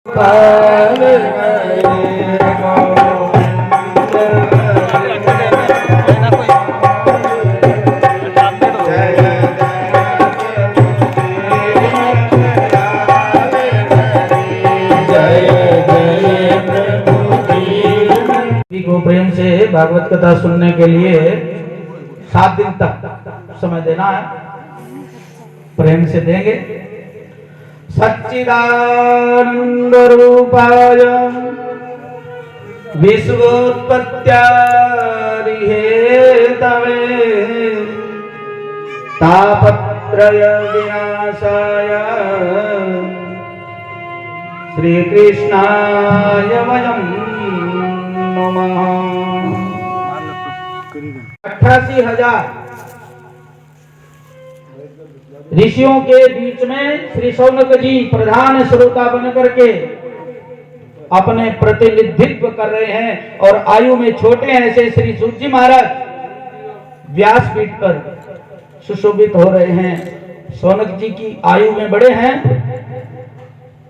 को प्रेम से भागवत कथा सुनने के लिए 7 दिन तक समय देना है, प्रेम से देंगे। सच्चिदानंद रूपाय विश्वोत्पत्त्यादि हेतवे तापत्रय विनाशाय श्री कृष्णाय वयं नमः। 88,000 ऋषियों के बीच में श्री शौनक जी प्रधान श्रोता बन करके अपने प्रतिनिधित्व कर रहे हैं और आयु में छोटे हैं ऐसे श्री सूत जी महाराज व्यासपीठ पर सुशोभित हो रहे हैं। शौनक जी की आयु में बड़े हैं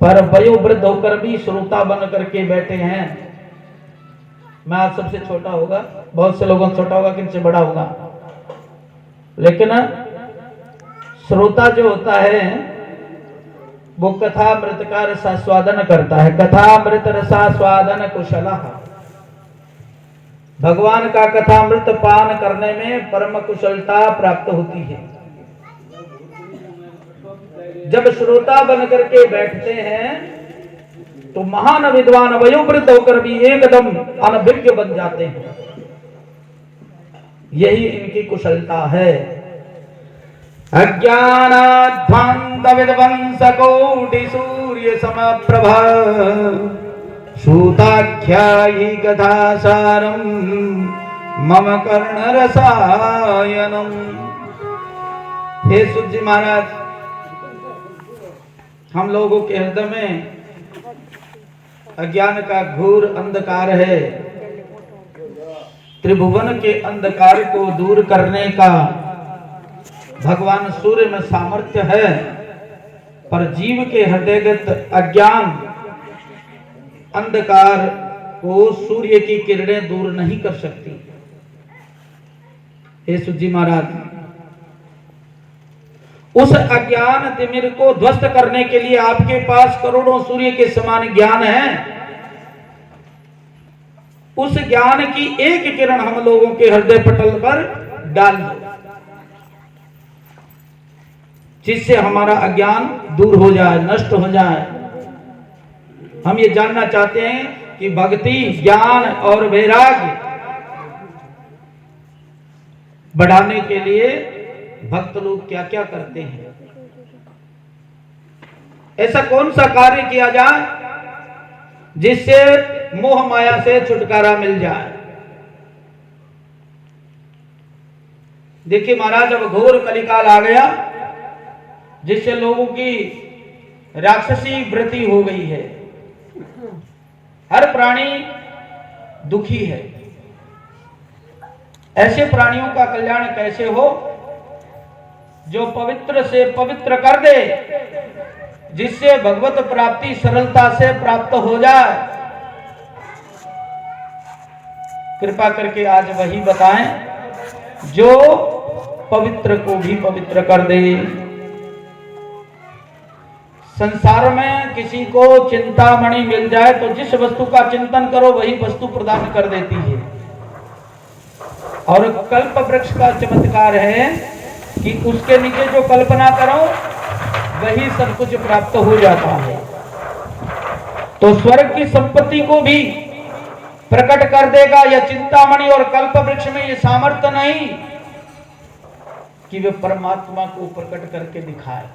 पर वयोवृद्ध होकर भी श्रोता बन करके बैठे हैं। मैं आप सबसे छोटा होगा, बहुत से लोगों से छोटा होगा, किनसे बड़ा होगा, लेकिन श्रोता जो होता है वो कथा मृत का रसास्वादन करता है। कथा मृत रसास्वादन कुशलः, भगवान का कथा मृत पान करने में परम कुशलता प्राप्त होती है। जब श्रोता बन करके बैठते हैं तो महान विद्वान वयोवृद्ध होकर भी एकदम अनभिज्ञ बन जाते हैं। यही इनकी कुशलता है। अज्ञानाध्वान्त विध्वंसकोटि सूर्य समप्रभा सूताख्यायि कथासारं मम कर्ण रसायनम। हे सूत जी महाराज, हम लोगों के हृदय में अज्ञान का घोर अंधकार है। त्रिभुवन के अंधकार को दूर करने का भगवान सूर्य में सामर्थ्य है, पर जीव के हृदयगत अज्ञान अंधकार को सूर्य की किरणें दूर नहीं कर सकती। हे सूत जी महाराज, उस अज्ञान तिमिर को ध्वस्त करने के लिए आपके पास करोड़ों सूर्य के समान ज्ञान है। उस ज्ञान की एक किरण हम लोगों के हृदय पटल पर डाल दो, जिससे हमारा अज्ञान दूर हो जाए, नष्ट हो जाए। हम ये जानना चाहते हैं कि भक्ति, ज्ञान और वैराग्य बढ़ाने के लिए भक्त लोग क्या क्या करते हैं। ऐसा कौन सा कार्य किया जाए जिससे मोह माया से छुटकारा मिल जाए। देखिए महाराज, अब घोर कलिकाल आ गया जिससे लोगों की राक्षसी वृत्ति हो गई है। हर प्राणी दुखी है। ऐसे प्राणियों का कल्याण कैसे हो जो पवित्र से पवित्र कर दे, जिससे भगवत प्राप्ति सरलता से प्राप्त हो जाए। कृपा करके आज वही बताएं जो पवित्र को भी पवित्र कर दे। संसार में किसी को चिंतामणि मिल जाए तो जिस वस्तु का चिंतन करो वही वस्तु प्रदान कर देती है। और कल्प वृक्ष का चमत्कार है कि उसके नीचे जो कल्पना करो वही सब कुछ प्राप्त हो जाता है। तो स्वर्ग की संपत्ति को भी प्रकट कर देगा यह चिंतामणि। और कल्प वृक्ष में यह सामर्थ्य नहीं कि वे परमात्मा को प्रकट करके दिखाए।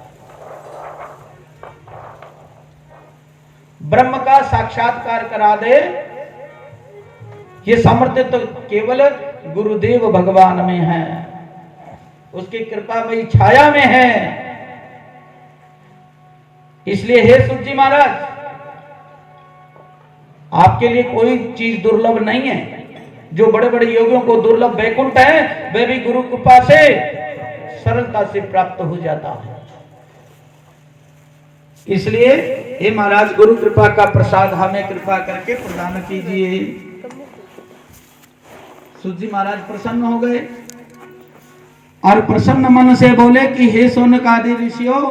ब्रह्म का साक्षात्कार करा दे, यह सामर्थ्य तो केवल गुरुदेव भगवान में है, उसकी कृपा में छाया में है। इसलिए हे सूत जी महाराज, आपके लिए कोई चीज दुर्लभ नहीं है। जो बड़े बड़े योगियों को दुर्लभ वैकुंठ है, वे भी गुरु कृपा से सरलता से प्राप्त हो जाता है। इसलिए हे महाराज गुरु कृपा का प्रसाद हमें कृपा करके प्रदान कीजिए। सूत जी महाराज प्रसन्न हो गए और प्रसन्न मन से बोले कि हे शौनक आदि ऋषियों,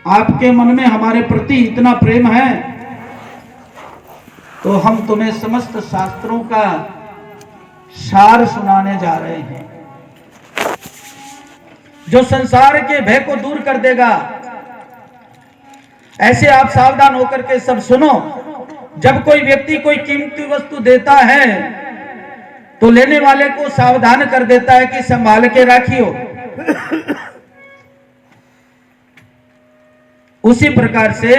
आपके मन में हमारे प्रति इतना प्रेम है तो हम तुम्हें समस्त शास्त्रों का सार सुनाने जा रहे हैं, जो संसार के भय को दूर कर देगा। ऐसे आप सावधान होकर के सब सुनो। जब कोई व्यक्ति कोई कीमती वस्तु देता है तो लेने वाले को सावधान कर देता है कि संभाल के रखियो। उसी प्रकार से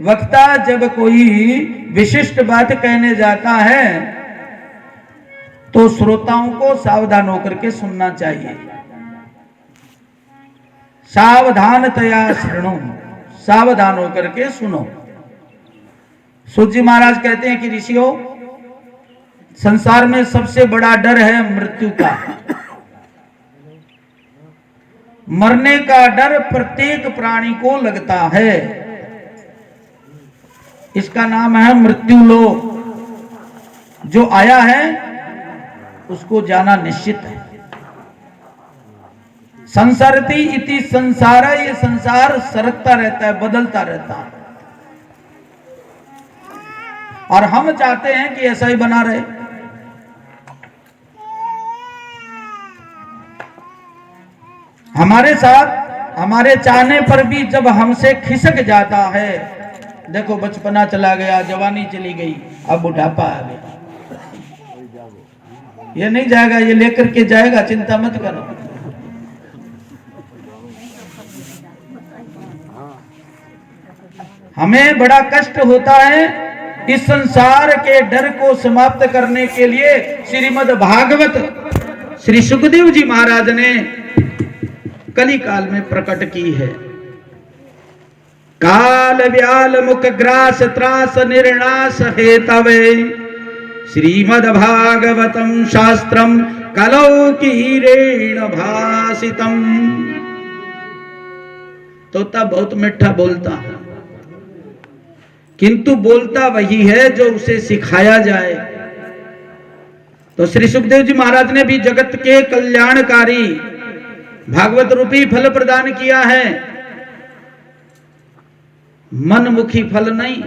वक्ता जब कोई विशिष्ट बात कहने जाता है तो श्रोताओं को सावधान होकर के सुनना चाहिए। सावधानतया शृणु, सावधान होकर के सुनो। सूत जी महाराज कहते हैं कि ऋषियों, संसार में सबसे बड़ा डर है मृत्यु का। मरने का डर प्रत्येक प्राणी को लगता है। इसका नाम है मृत्यु लोक। जो आया है उसको जाना निश्चित है। संसरति इति संसार, ये संसार सरकता रहता है, बदलता रहता है, और हम चाहते हैं कि ऐसा ही बना रहे। हमारे साथ हमारे चाहने पर भी जब हमसे खिसक जाता है, देखो बचपना चला गया, जवानी चली गई, अब बुढ़ापा आ गया, ये नहीं जाएगा, ये लेकर के जाएगा, चिंता मत करो। हमें बड़ा कष्ट होता है। इस संसार के डर को समाप्त करने के लिए श्रीमद् भागवत श्री सुखदेव जी महाराज ने कली काल में प्रकट की है। काल व्याल मुख ग्रास त्रास निर्णास हेतवे श्रीमद् भागवतम शास्त्रम कलौ कीरेण भासितम। तोता बहुत मीठा बोलता है, किंतु बोलता वही है जो उसे सिखाया जाए। तो श्री सुखदेव जी महाराज ने भी जगत के कल्याणकारी भागवत रूपी फल प्रदान किया है, मनमुखी फल नहीं।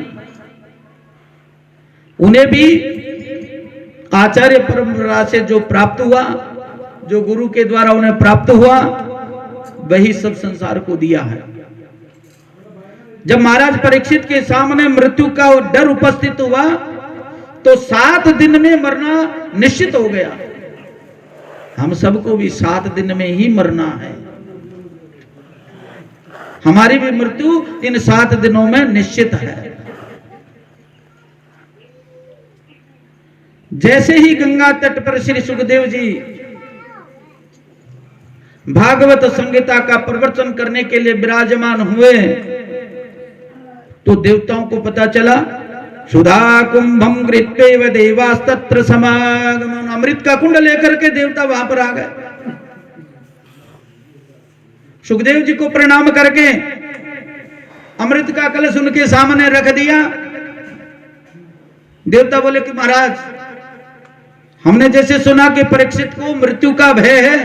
उन्हें भी आचार्य परंपरा से जो प्राप्त हुआ, जो गुरु के द्वारा उन्हें प्राप्त हुआ, वही सब संसार को दिया है। जब महाराज परीक्षित के सामने मृत्यु का डर उपस्थित हुआ तो 7 दिन में मरना निश्चित हो गया। हम सबको भी 7 दिन में ही मरना है। हमारी भी मृत्यु इन 7 दिनों में निश्चित है। जैसे ही गंगा तट पर श्री सुखदेव जी भागवत संहिता का प्रवचन करने के लिए विराजमान हुए तो देवताओं को पता चला। सुधा कुंभम गृत्वेव देवास्तत्र समागमन, अमृत का कुंड लेकर के देवता वहां पर आ गए। सुखदेव जी को प्रणाम करके अमृत का कलश उनके सामने रख दिया। देवता बोले कि महाराज, हमने जैसे सुना कि परीक्षित को मृत्यु का भय है,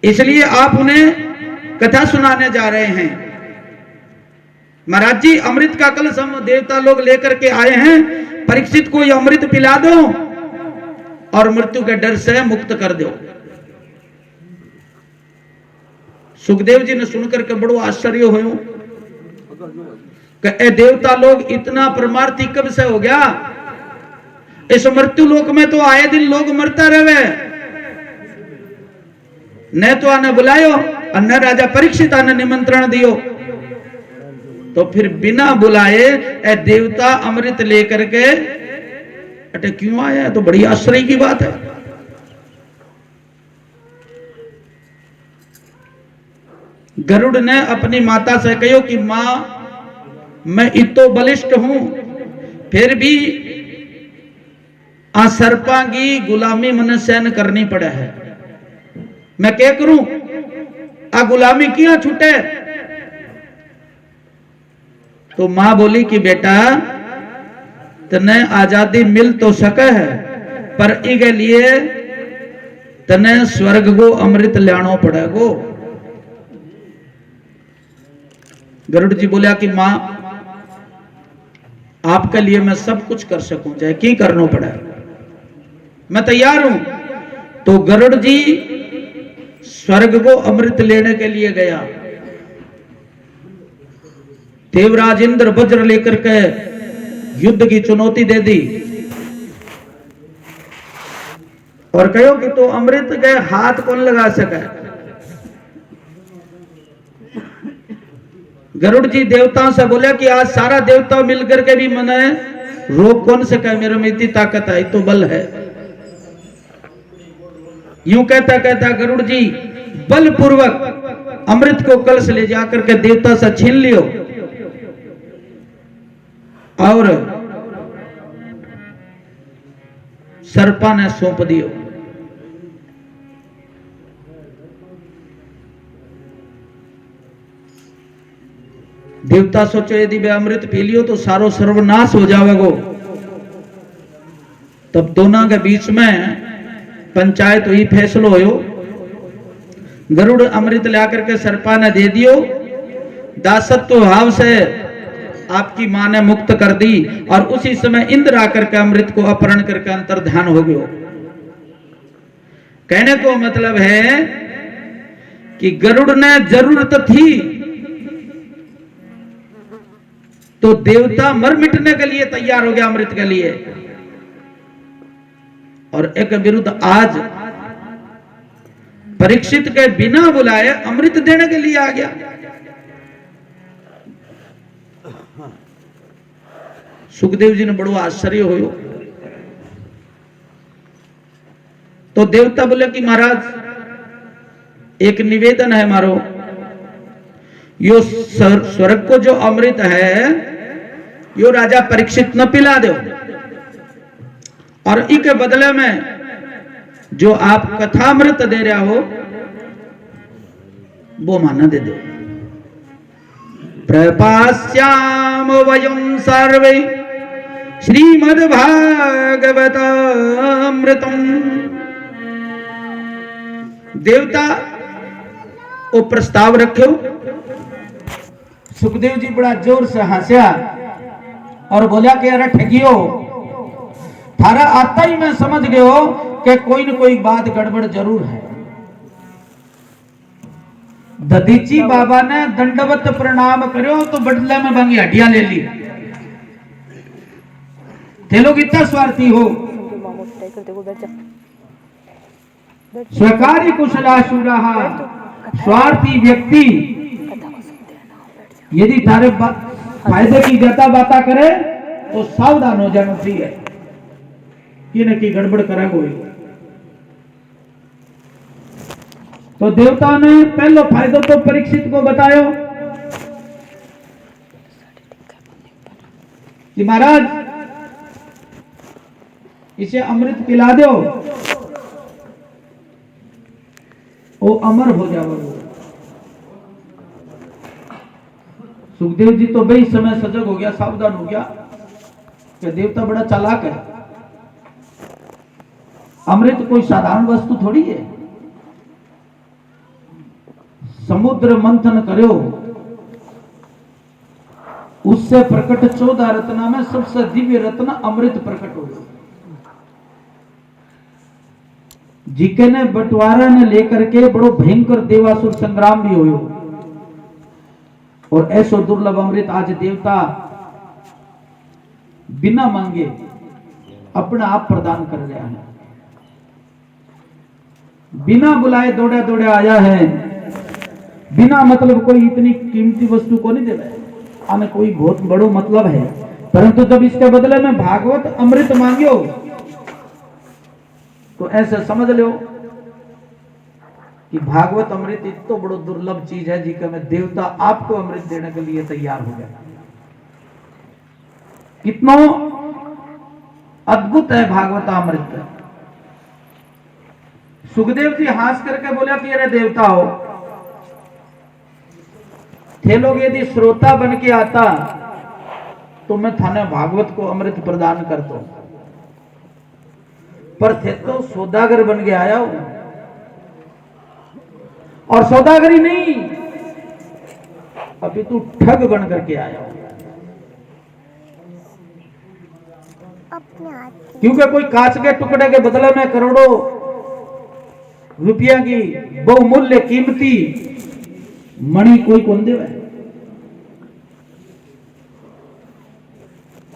इसलिए आप उन्हें कथा सुनाने जा रहे हैं। महाराज जी, अमृत का कलश हम देवता लोग लेकर के आए हैं, परीक्षित को यह अमृत पिला दो और मृत्यु के डर से मुक्त कर दो। सुखदेव जी ने सुनकर के बड़ो आश्चर्य हो कि देवता लोग इतना परमार्थी कब से हो गया? इस मृत्यु लोक में तो आए दिन लोग मरता रहे, न तो आने बुलायो और न राजा परीक्षित आने निमंत्रण दियो, तो फिर बिना बुलाए ए देवता अमृत लेकर के अटे क्यों आया? तो बड़ी आश्चर्य की बात है। गरुड़ ने अपनी माता से कहो कि मां, मैं इतो बलिष्ठ हूं, फिर भी आ सर्पा की गुलामी मन सहन करनी पड़े है, मैं क्या करूं? आ गुलामी किया छूटे। तो मां बोली कि बेटा तने आजादी मिल तो सके है, पर इके लिए तने स्वर्ग को अमृत लानो पड़ेगो। गरुड़ जी बोलिया कि मां आपके लिए मैं सब कुछ कर सकूं, चाहे की करना पड़े, मैं तैयार हूं। तो गरुड़ जी स्वर्ग को अमृत लेने के लिए गया। देवराज इंद्र वज्र लेकर के युद्ध की चुनौती दे दी और कहो कि तो अमृत के हाथ कौन लगा सके। गरुड़ जी देवताओं से बोले कि आज सारा देवता मिलकर के भी मने रोक कौन सके, मेरे में इतनी ताकत है, तो बल है। यूं कहता कहता गरुड़ जी बलपूर्वक अमृत को कलश ले जाकर के देवता से छीन लियो और सर्पा ने सौंप दियो। देवता सोचो यदि वे अमृत पी लियो तो सारो सर्वनाश हो जाएगो। तब दोनों के बीच में पंचायत हुई, फैसलो हो। गरुड़ अमृत लाकर के सर्पा ने दे दियो। दासत्व भाव से आपकी मां ने मुक्त कर दी और उसी समय इंद्र आकर के अमृत को अपहरण करके अंतर्ध्यान हो गयो। कहने को मतलब है कि गरुड़ ने जरूरत थी तो देवता मर मिटने के लिए तैयार हो गया अमृत के लिए, और एक विरुद्ध आज परीक्षित के बिना बुलाए अमृत देने के लिए आ गया। सुखदेव जी ने बड़ो आश्चर्य होयो। तो देवता बोले कि महाराज एक निवेदन है मारो, यो स्वर्ग को जो अमृत है यो राजा परीक्षित न पिला दो, और इके बदले में जो आप कथामृत दे रहा हो वो माना दे दो। प्रपास्याम वयं सर्वे श्रीमद्भागवतामृतम्। देवता वो प्रस्ताव रखे। सुखदेव जी बड़ा जोर से हंसा और बोला कि अरे ठगियो, थारा आता ही मैं समझ गयो कि कोई न कोई बात गड़बड़ जरूर है। दधीची बाबा ने दंडवत प्रणाम करो तो बदले में बंगी हड्डियां ले ली। थे लोग इतना स्वार्थी हो। स्वकारी कुशलाशुरा स्वार्थी व्यक्ति यदि तारे फायदे की ज्यादा बातें करे तो सावधान हो जाना चाहिए कि न की गड़बड़ करे कोई। तो देवता ने पहलो फायदा तो परीक्षित को बतायो कि महाराज इसे अमृत पिला दो, वो अमर हो जाएगा। सुखदेव जी तो भाई समय सजग हो गया, सावधान हो गया कि देवता बड़ा चालाक है। अमृत कोई साधारण वस्तु थोड़ी है। समुद्र मंथन करो, उससे प्रकट 14 रत्ना में सबसे दिव्य रत्न अमृत प्रकट हो गया। जीके ने बंटवारा ने लेकर के बड़ो भयंकर देवासुर संग्राम भी हो, और ऐसो दुर्लभ अमृत आज देवता बिना मांगे अपना आप प्रदान कर रहा है। बिना बुलाए दौड़ा दौड़ा आया है, बिना मतलब कोई इतनी कीमती वस्तु को नहीं दे रहा है। हमें कोई बहुत बड़ो मतलब है, परंतु जब इसके बदले में भागवत अमृत मांगियो तो ऐसे समझ लो कि भागवत अमृत इतना बड़ो दुर्लभ चीज है जिसका में देवता आपको अमृत देने के लिए तैयार हो गया। कितना अद्भुत है भागवत अमृत। सुखदेव जी हंस करके बोला कि अरे देवता हो, थे लोग यदि श्रोता बन के आता तो मैं थाने भागवत को अमृत प्रदान करता हूं, पर थे तो सौदागर बन के आया हूं। और सौदागरी नहीं, अभी तू ठग बन करके आया हूं। क्योंकि कोई कांच के टुकड़े के बदले में करोड़ों रुपया की बहुमूल्य कीमती मणि कोई कौन देवे।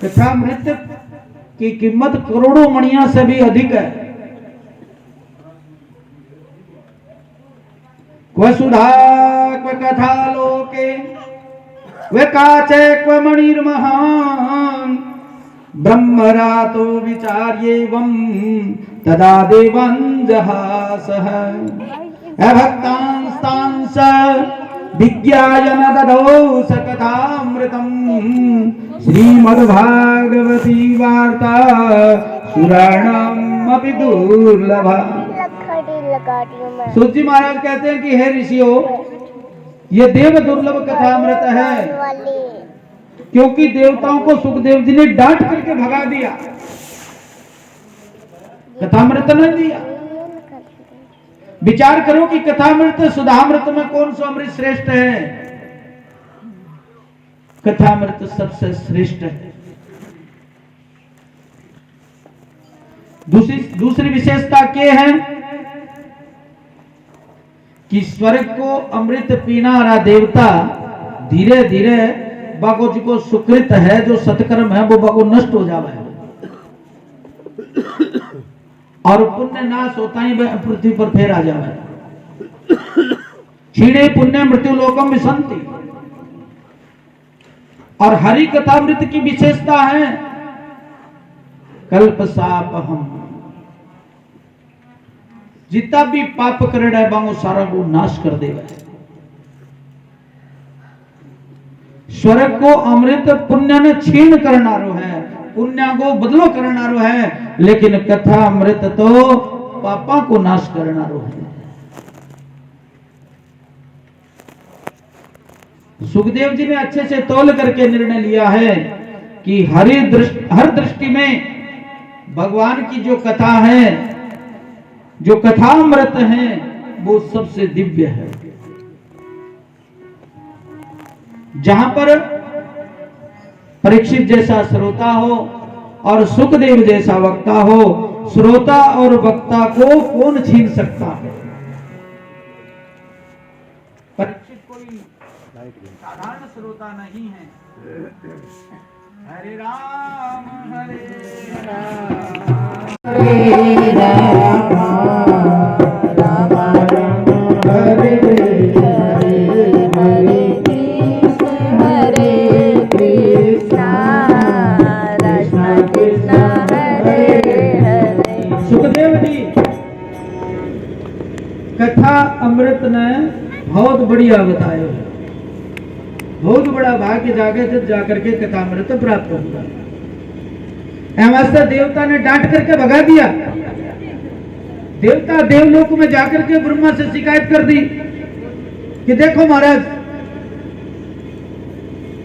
कथामृत की कीमत करोड़ों मणियों से भी अधिक है। क्व सुधा क्व कथा लोके वे काचे क्व मणिर्महान ब्रह्मरातो विचार्येवं तदा देवांजहासः अभक्तांस्तांस विज्ञायन ददौ स कथामृतम् श्रीमद्भागवती वार्ता सुराणाम अपि दुर्लभा। सूत जी महाराज कहते हैं कि हे ऋषियों, ये देव दुर्लभ कथामृत है, क्योंकि देवताओं को सुखदेव जी ने डांट करके भगा दिया, कथामृत नहीं दिया। विचार करो कि कथामृत सुधामृत में कौन सा अमृत श्रेष्ठ है। कथामृत सबसे श्रेष्ठ है। दूसरी विशेषता क्या है कि स्वर्ग को अमृत पीना रहा देवता धीरे धीरे बागो जी को सुकृत है, जो सत्कर्म है वो बागो नष्ट हो जावा है और पुण्य नाश होता ही पृथ्वी पर फिर आ जावा है। क्षीणे पुण्य मृत्यु लोकम विसंति। और हरि कथामृत की विशेषता है कल्प साप हम, जितना भी पाप कर है बांगो सारा को नाश कर देगा। स्वर्ग को अमृत पुण्य ने छीन करनारो है, पुण्य को बदलो करनारो है, लेकिन कथा अमृत तो पापा को नाश करनारो है। सुखदेव जी ने अच्छे से तौल करके निर्णय लिया है कि हर दृष्टि में भगवान की जो कथा है, जो कथामृत है, वो सबसे दिव्य है। जहां पर परीक्षित जैसा श्रोता हो और सुखदेव जैसा वक्ता हो, श्रोता और वक्ता को कौन छीन सकता है। परीक्षित कोई साधारण श्रोता नहीं है। हरे राम हरे राम हरे राम राम राम हरे कथा अमृत ने बहुत बढ़िया बताया, बहुत बड़ा भाग्य जागे जब जाकर के कथा अमृत प्राप्त होगा। ऐसे देवता ने डांट करके भगा दिया। देवता देवलोक में जाकर के ब्रह्मा से शिकायत कर दी कि देखो महाराज,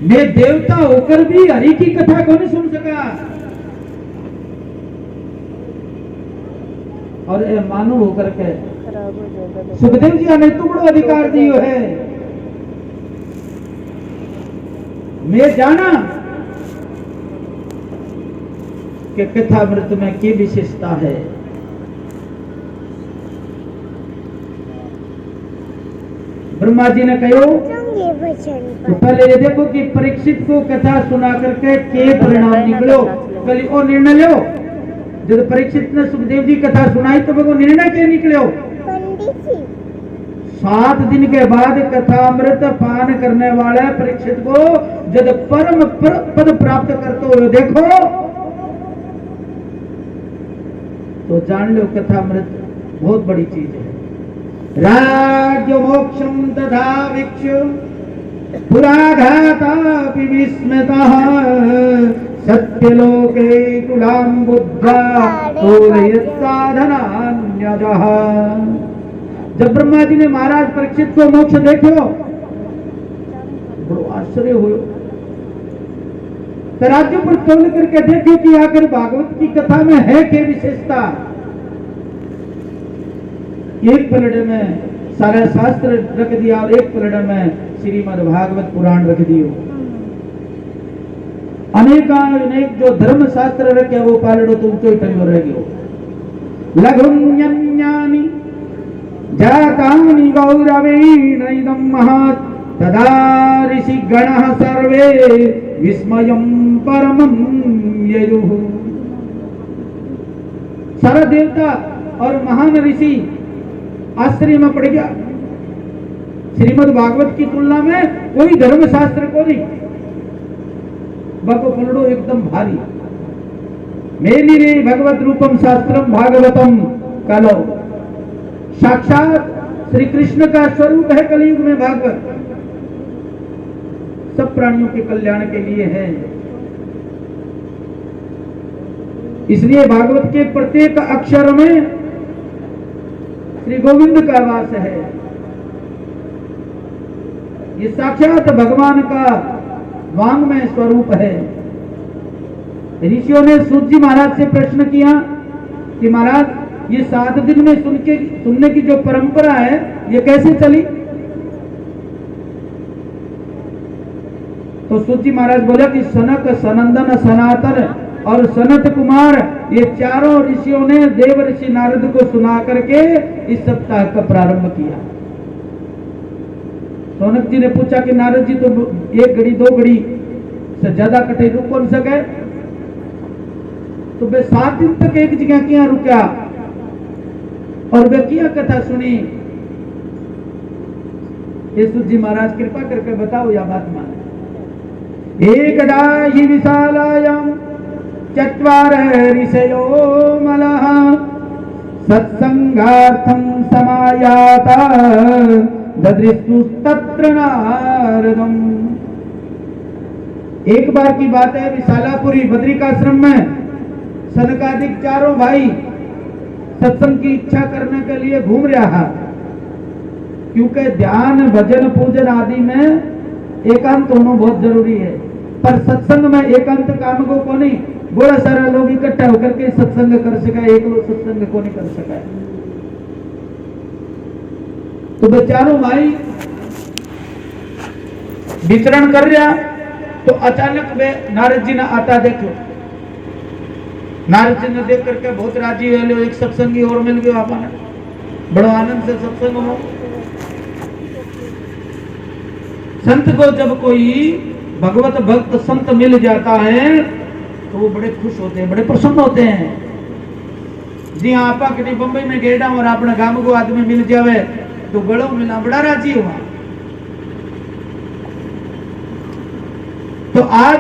मैं देवता होकर भी हरि की कथा को नहीं सुन सका और मानव होकर के सुखदेव जी ने तो बड़ा अधिकार दियो है। मैं जाना कि कथामृत में क्या विशेषता है। ब्रह्मा जी ने कहो तो पहले ये देखो कि परीक्षित को कथा सुना करके के परिणाम निकलो, पहले वो निर्णय लो। जब परीक्षित ने सुखदेव जी कथा सुनाई तो वो निर्णय क्या निकलो। 7 दिन के बाद कथामृत पान करने वाले परीक्षित को जब परम पद प्राप्त करते हुए देखो तो जान लो कथामृत बहुत बड़ी चीज है। राज्य मोक्षम तथा वीक्ष्य पुराधातापि विस्मितः सत्यलोके तुलां बुद्धा तोलयत् साधनान्यतः। जब ब्रह्मा जी ने महाराज परीक्षित को मोक्ष देखो, बड़ो आश्चर्य हो। तराजू पर तोल करके देखो कि आखिर भागवत की कथा में है क्या विशेषता। एक पलड़े में सारा शास्त्र रख दिया और एक पलड़े में श्रीमद् भागवत पुराण रख दियो। अनेक जो धर्म शास्त्र रखे वो पालड़ो तो ऊंचो ठंडो रह गयो। लघुन्यन्यानि जातानि गौरवेण इदं महत् तदा ऋषि गणः सर्वे विस्मयं परमं ययुः। सारा देवता और महान ऋषि आश्चर्य में पड़ गया। श्रीमद् भागवत की तुलना में कोई धर्म शास्त्र को नहीं, बाको पलड़ो एकदम भारी। मेली रे भगवत रूपम शास्त्रम भागवतम कलो। साक्षात श्री कृष्ण का स्वरूप है कलयुग में भागवत। सब प्राणियों के कल्याण के लिए है। इसलिए भागवत के प्रत्येक अक्षर में श्री गोविंद का वास है। ये साक्षात भगवान का वांग्मय स्वरूप है। ऋषियों ने सूत जी महाराज से प्रश्न किया कि महाराज ये 7 दिन में सुनने की जो परंपरा है ये कैसे चली। तो सूत जी महाराज बोले कि सनक, सनंदन, सनातन और सनत कुमार ये चारों ऋषियों ने देव ऋषि नारद को सुना करके इस सप्ताह का प्रारंभ किया। सौनक जी ने पूछा कि नारद जी तो 1 घड़ी 2 घड़ी से ज्यादा कटे रुक कौन सके, तो वे 7 दिन तक एक जगह किया रुका और वे किया कथा सुनी। यीशु जी महाराज कृपा करके बताओ या बात माने। एकदा हि विशालायां चत्वार ऋषयो मलः सत्संगार्थं समायाता ददृष्टुस्तत्र नारदम्। एक बार की बात है, विशालापुरी बद्रिकाश्रम में सनकादिक चारों भाई सत्संग की इच्छा करने के लिए घूम रहा है। क्योंकि ध्यान, भजन, पूजन आदि में एकांत होना बहुत जरूरी है, पर सत्संग में एकांत काम को नहीं। बड़ा सारा लोग इकट्ठा होकर के सत्संग कर सका, एक लोग सत्संग को नहीं कर सका। तो वे चारों भाई विचरण कर रहा, तो अचानक वे नारद जी ने आता देखो। नारद जी ने देख करके बहुत राजी हुए, एक सत्संगी और मिल गया अपना, बड़ो आनंद से सत्संग हो। संत को जब कोई भगवत भक्त संत मिल जाता है तो वो बड़े खुश होते हैं, बड़े प्रसन्न होते हैं। जी हाँ, आपा कहीं बंबई में गेड़ा और अपने गांव को आदमी मिल जावे तो गलों मिला बड़ा राजी हुआ। तो आज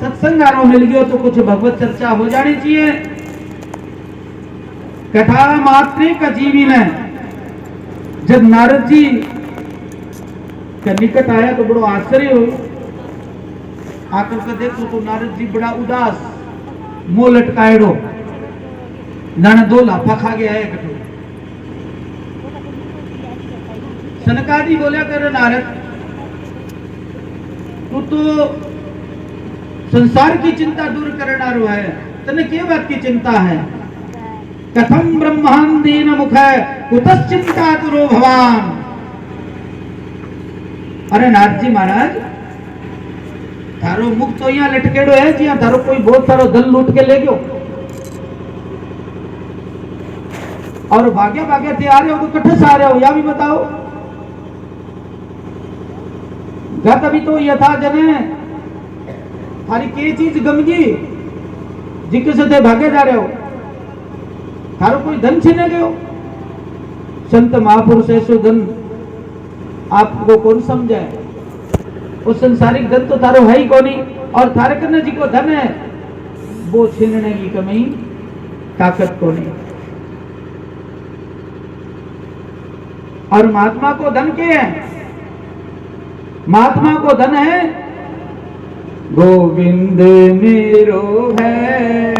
सत्संगारों मिल गयो तो कुछ भगवत चर्चा हो जानी चाहिए। कथा मात्रे का जीवी ने जब नारद जी के निकट आया तो बड़ो आश्चर्य हो। आकर के देखो तो नारद जी बड़ा उदास, मुंह लटकाएड़ो, नाने 2 लाफा खा गया है। कटो सनकादि बोला कर नारद, तू तो संसार की चिंता दूर करना है, तने के बात की चिंता है। कथम ब्रह्मांदीन मुख कुतश्चिंता तुरो भवान। अरे नारद जी महाराज, थारो मुख तो यहाँ लटकेड़ो है जी, थारो कोई बहुत सारो धन लूट के ले गयो और भाग्य भाग्य थे आ रहे हो तो कट्ठे से आ रहे हो, या भी बताओ। गत अभी तो यथा जने थारी के चीज गमगी जिक्र से थे भागे जा रहे हो, थारो कोई धन छीने गयो। संत महापुरुष ऐसो धन आपको कौन समझाए। वो संसारिक धन तो थारो है ही कोनी, और थारे कन्ने जी को धन है वो छीनने की कमी ताकत को नहीं। और महात्मा को धन के है, महात्मा को धन है गोविंद मेरो है,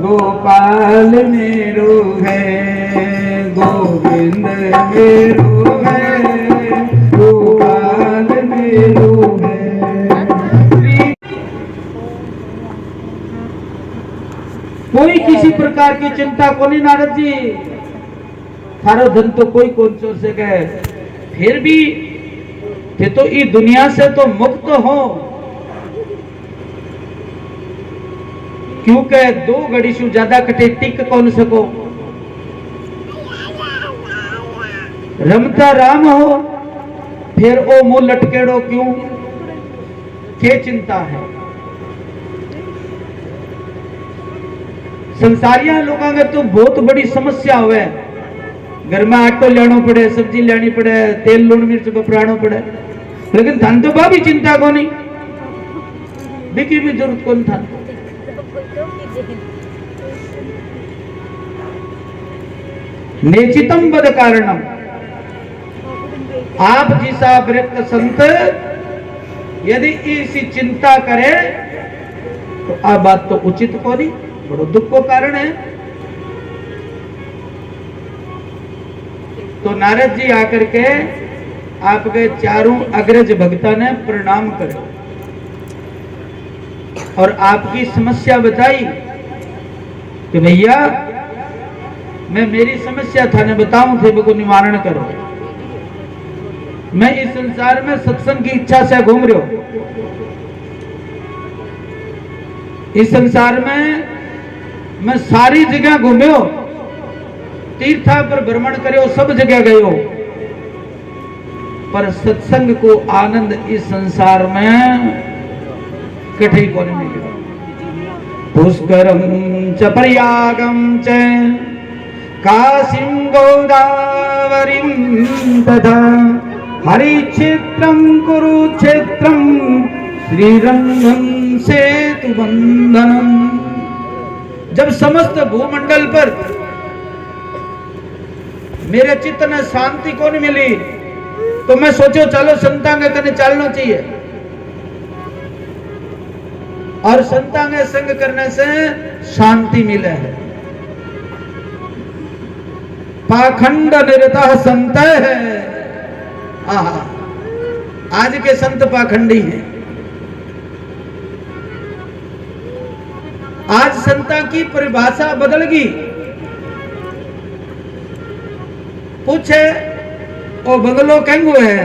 गोपाल मेरो है, गोविंद मेरो है, गोपाल किसी प्रकार की चिंता को नहीं नारद जी, थारो धन तो कोई कौन चोर से गए, फिर भी थे तो इस दुनिया से तो मुक्त हो, क्योंकि 2 घड़ी से ज्यादा कटे टिक कौन सको, रमता राम हो फिर ओ मुंह लटकेड़ो क्यों, क्या चिंता है। संसारिया लोगों में तो बहुत बड़ी समस्या हुए, घर में आटो लेना पड़े, सब्जी लेनी पड़े, तेल लूण मिर्च बपराना पड़े, लेकिन धन तो भी चिंता को नहीं, बिकी भी जरूरत कौन था। नेचितम बद कारणम, आप जैसा वृत्त संत यदि इसी चिंता करे तो आ बात तो उचित को नहीं, बड़ो दुख को कारण है। तो नारद जी आकर के आपके चारों अग्रज भक्ता ने प्रणाम करे और आपकी समस्या बताई कि भैया मैं मेरी समस्या थाने बताऊं थे, वो निवारण करो। मैं इस संसार में सत्संग की इच्छा से घूम रहा हूं, इस संसार में मैं सारी जगह घूम्यो, तीर्था पर भ्रमण करो, सब जगह गयो, पर सत्संग को आनंद इस संसार में कठे को नहीं मिला। पुष्करम च प्रयागम च काशीं गोदावरीं तथा हरिक्षेत्रं कुरुक्षेत्रं श्रीरंगं सेतुबंधनम। जब समस्त भूमंडल पर मेरे चित्त ने शांति को नहीं मिली तो मैं सोचो चलो संतांग करने चलना चाहिए, और संतांग संग करने से शांति मिले है। पाखंड निरता संत है, आज के संत पाखंडी हैं। आज संता की परिभाषा बदल गई। पूछे ओ बंगलो कहेंगो है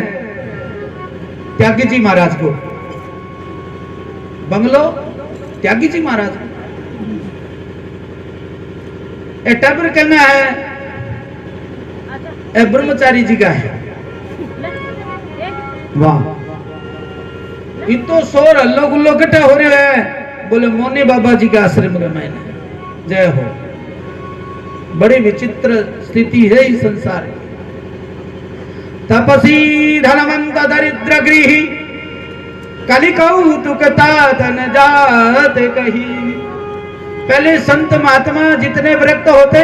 त्यागी जी महाराज को, बंगलो त्यागी जी महाराज को, ए टबर कहना है ए ब्रह्मचारी जी का है। वाह, इतो शोर हल्लो गुल्लो इकट्ठा हो रहे है, बोले मोनी बाबा जी का आश्रम में मैंने जय हो। बड़ी विचित्र स्थिति है इस संसार की। तपसी धनवंत दरिद्र गृही कलिकौतुकता धन जात कही। पहले संत महात्मा जितने विरक्त होते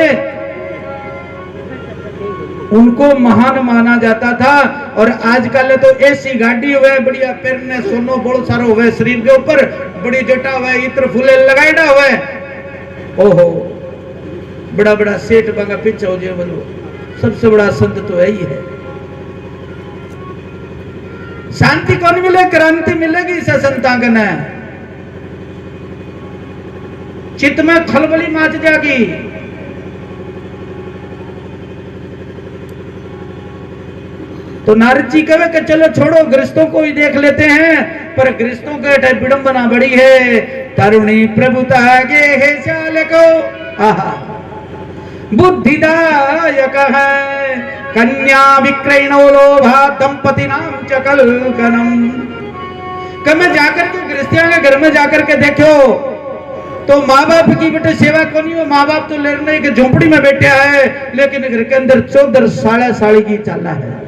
उनको महान माना जाता था, और आजकल तो ऐसी गाड़ी हुए बढ़िया, पैरने सोनो बड़ो सारो हुए, शरीर के ऊपर बड़ी जटा हुए, इत्र फूले लगाईडा हुए, ओहो बड़ा बड़ा सेठ बंगा पीछे हो जाए, बोलो सबसे बड़ा संत तो यही है। शांति कौन मिले, क्रांति मिलेगी इसे संतांगन है। चित्त में खलबली माच जाएगी। तो नारद जी कहे कि चलो छोड़ो, गृहस्थों को ही देख लेते हैं, पर गृहस्थों के विडंबना बड़ी है। तरुणी प्रभुता गे है चाल को बुद्धिदायक है, कन्या विक्रयणो लोभा दंपति नाम च कलकनम। मैं जाकर के गृहस्थियों के घर में जाकर के देखो तो माँ बाप की बेटे सेवा को नहीं हो, माँ बाप तो लड़ने के झोपड़ी में बैठे है, लेकिन घर के अंदर 14 साढ़े साड़ी की चाला है।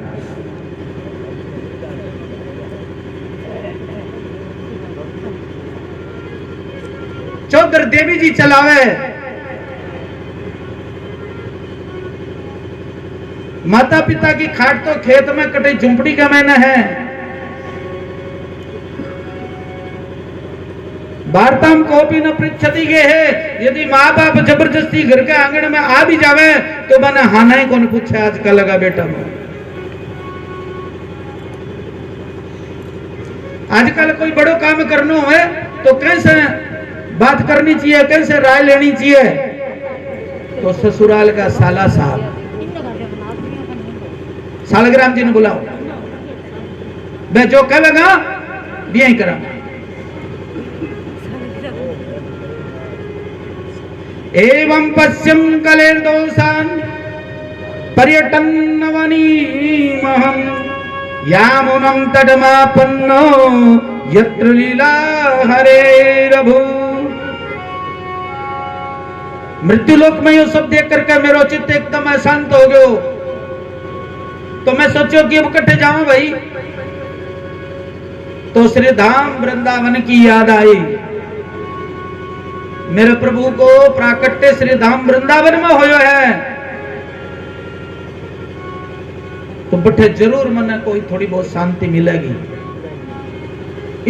चौधर देवी जी चलावे, माता पिता की खाट तो खेत में कटे झुंपड़ी का मैंने है। वार्ताम को भी न पृच्छति के है, यदि माँ बाप जबरदस्ती घर के आंगन में आ भी जावे तो मैंने हाना ही कौन पूछे आजकल लगा बेटा में। आजकल कोई बड़ो काम करना है तो कैसे बात करनी चाहिए, कैसे राय लेनी चाहिए, तो ससुराल का साला साहब सालग्राम जी ने बुलाओ, मैं जो कहेगा यही करा। एवं पश्यम कलेर्दोषान पर्यटन नवनीमहं यामुनं तटमापन्नो यत्र लीला हरेरभू। मृत्युलोक में ये सब देख करके मेरा चित्त एकदम अशांत हो गयो। तो मैं सोचो कि अब कट्ठे जाऊं भाई, तो श्री धाम वृंदावन की याद आई। मेरे प्रभु को प्राकट्य श्री धाम वृंदावन में होयो है, तो बठे जरूर मन कोई थोड़ी बहुत शांति मिलेगी।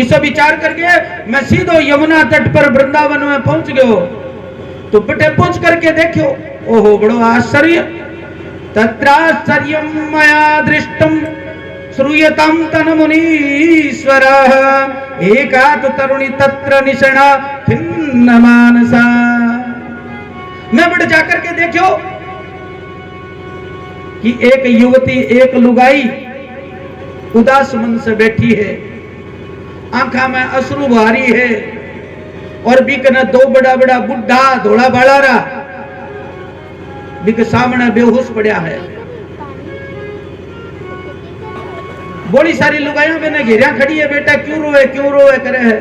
इस विचार करके मैं सीधो यमुना तट पर वृंदावन में पहुंच गयो। तो बठे पहुंच करके देखो, ओहो बड़ो आश्चर्य, तत्राश्चर्यं मया दृष्टं श्रूयतां तन मुनीश्वरः एका तु तरुणी तत्र निषणा खिन्न मानसा। मैं बढ़ जाकर के देखो कि एक युवती, एक लुगाई उदास मन से बैठी है, आंखा में अश्रु भारी है, और बीकने दो बड़ा बड़ा बुढ़ा धोला बाला रा बीके सामने बेहोश पड़ा है। बड़ी सारी लुगाइयां मैंने घेरिया खड़ी है, बेटा क्यों रोए करे है।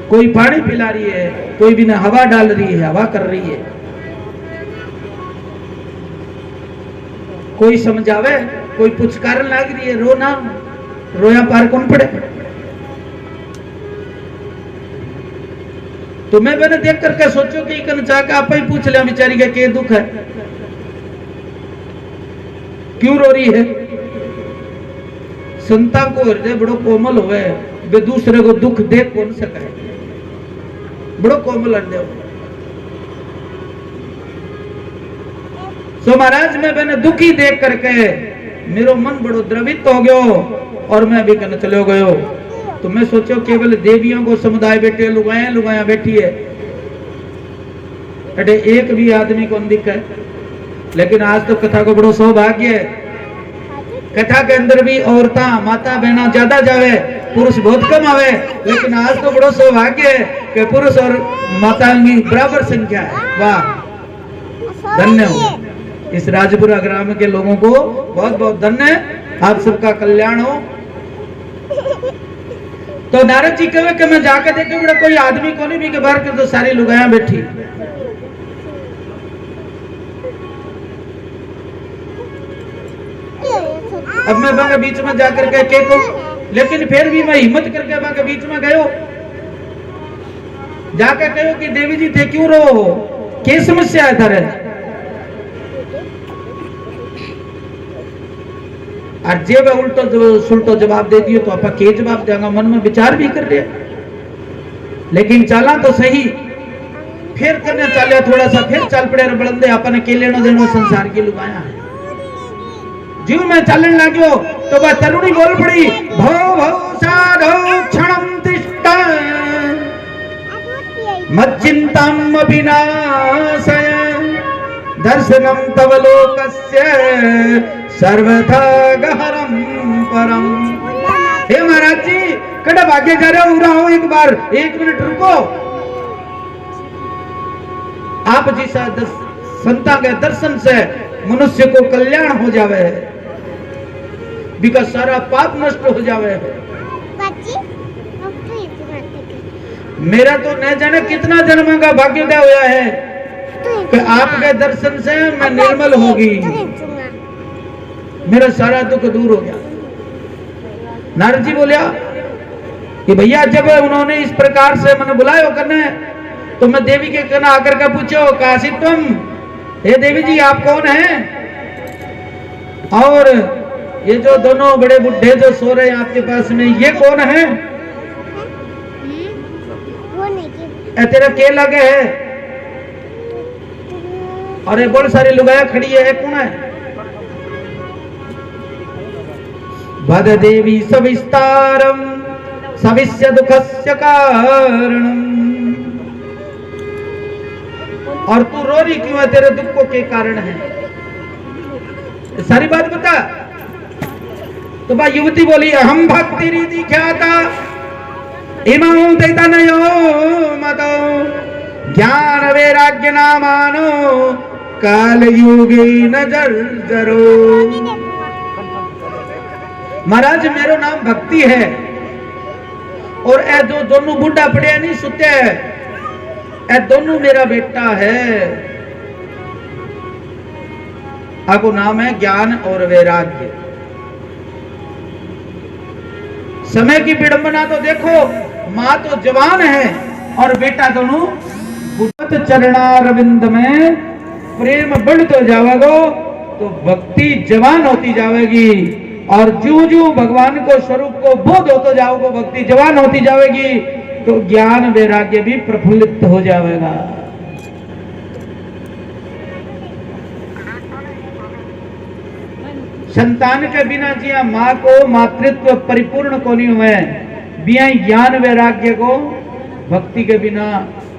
कोई पानी पिला रही है, कोई भी ना हवा डाल रही है, हवा कर रही है, कोई समझावे, कोई पुचकारन लाग रही है, रो ना, रोया पार कौन पड़े। तो मैं मैंने देख करके सोचो कि इकन जाके आप ही पूछ लिया बेचारी का क्या दुख है, क्यों रो रही है। संता को हृदय बड़ो कोमल होवे, वे दूसरे को दुख देख कौन सके, बड़ो कोमल हृदय हो। सो महाराज मैं मैंने दुखी देख करके मेरो मन बड़ो द्रवित हो गयो, और मैं भी कहने चलो गयो। तो मैं सोचो केवल देवियों को समुदाय बैठे, लुगाया बैठी है, अरे एक भी आदमी को दिखे। लेकिन आज तो कथा को बड़ो सौभाग्य है, कथा के अंदर भी औरता माता बहना ज्यादा जावे, पुरुष बहुत कम आवे। लेकिन आज तो बड़ो सौभाग्य है कि पुरुष और माता की बराबर संख्या है। वाह, धन्य हो इस राजपुरा ग्राम के लोगों को, बहुत बहुत धन्य, आप सबका कल्याण हो। तो नारद जी कहे कि मैं जाकर देखे बड़ा कोई आदमी को नहीं भी के बाहर के, तो सारी लुगाइयां बैठी। अब मैं वहां बीच में जाकर के को, लेकिन फिर भी मैं हिम्मत करके वहां के बीच में गयो, जाकर कहो कि देवी जी थे क्यों रो, क्या समस्या है थारे। और जे उल्टो सुल्टो जवाब दे दियो तो आप के जवाब देंगे, मन में विचार भी कर रहे। लेकिन चला तो सही, फिर करने चलिया थोड़ा सा, फिर चल पड़े बलंदे, अपन के लेना देना संसार की लुगाया है। जीव में चलने लग्यो तो वह तरुणी बोल पड़ी, भो भो साधो क्षणं तिष्ठ मच्चिंताम विनाशय दर्शनम तव लोकस्य सर्वथा गहरम परम। हे महाराज जी कड़ा भाग्य जा रहे हो, उरा हो एक बार, एक मिनट रुको। आप जैसा संता के दर्शन से मनुष्य को कल्याण हो जावे, बिका सारा पाप नष्ट हो जावे। मेरा तो न जाने कितना जन्म का भाग्योदय हुआ है कि आपके दर्शन से मैं निर्मल होगी, मेरा सारा दुख दूर हो गया। नारद जी बोलिया कि भैया जब उन्होंने इस प्रकार से मैंने बुलाया करने, तो मैं देवी के कहना आकर के पूछो, काशी तुम, हे देवी जी आप कौन हैं, और ये जो दोनों बड़े बुढ़े जो सो रहे हैं आपके पास में, ये कौन है। तेरा के लगे है, और ये बहुत सारी लुगाया खड़ी है, कौन है। भद देवी सविस्तारम सविस्य दुखस्य कारणम। और तू रो रही क्यों है, तेरे दुख को क्या कारण है, सारी बात बता। तो भाई युवती बोली हम भक्ति रीति ख्याता इमाओ दैतनयो मतो ज्ञान वैराग्य नामानो काल युगे नजर जरो। महाराज मेरो नाम भक्ति है और ए जो दोनों बुढ़ा पड़े नहीं सुते ए दोनों मेरा बेटा है। आपको नाम है ज्ञान और वैराग्य। समय की विडंबना तो देखो, माँ तो जवान है और बेटा दोनों बुढ़त चरणारविंद में प्रेम बढ़ तो जाएगा तो भक्ति जवान होती जाएगी और जो जो भगवान को स्वरूप को बोध होते जाओगे भक्ति जवान होती जाएगी तो ज्ञान वैराग्य भी प्रफुल्लित हो जाएगा। संतान के बिना जिया माँ को मातृत्व परिपूर्ण को नहीं हुए, बिया ज्ञान वैराग्य को भक्ति के बिना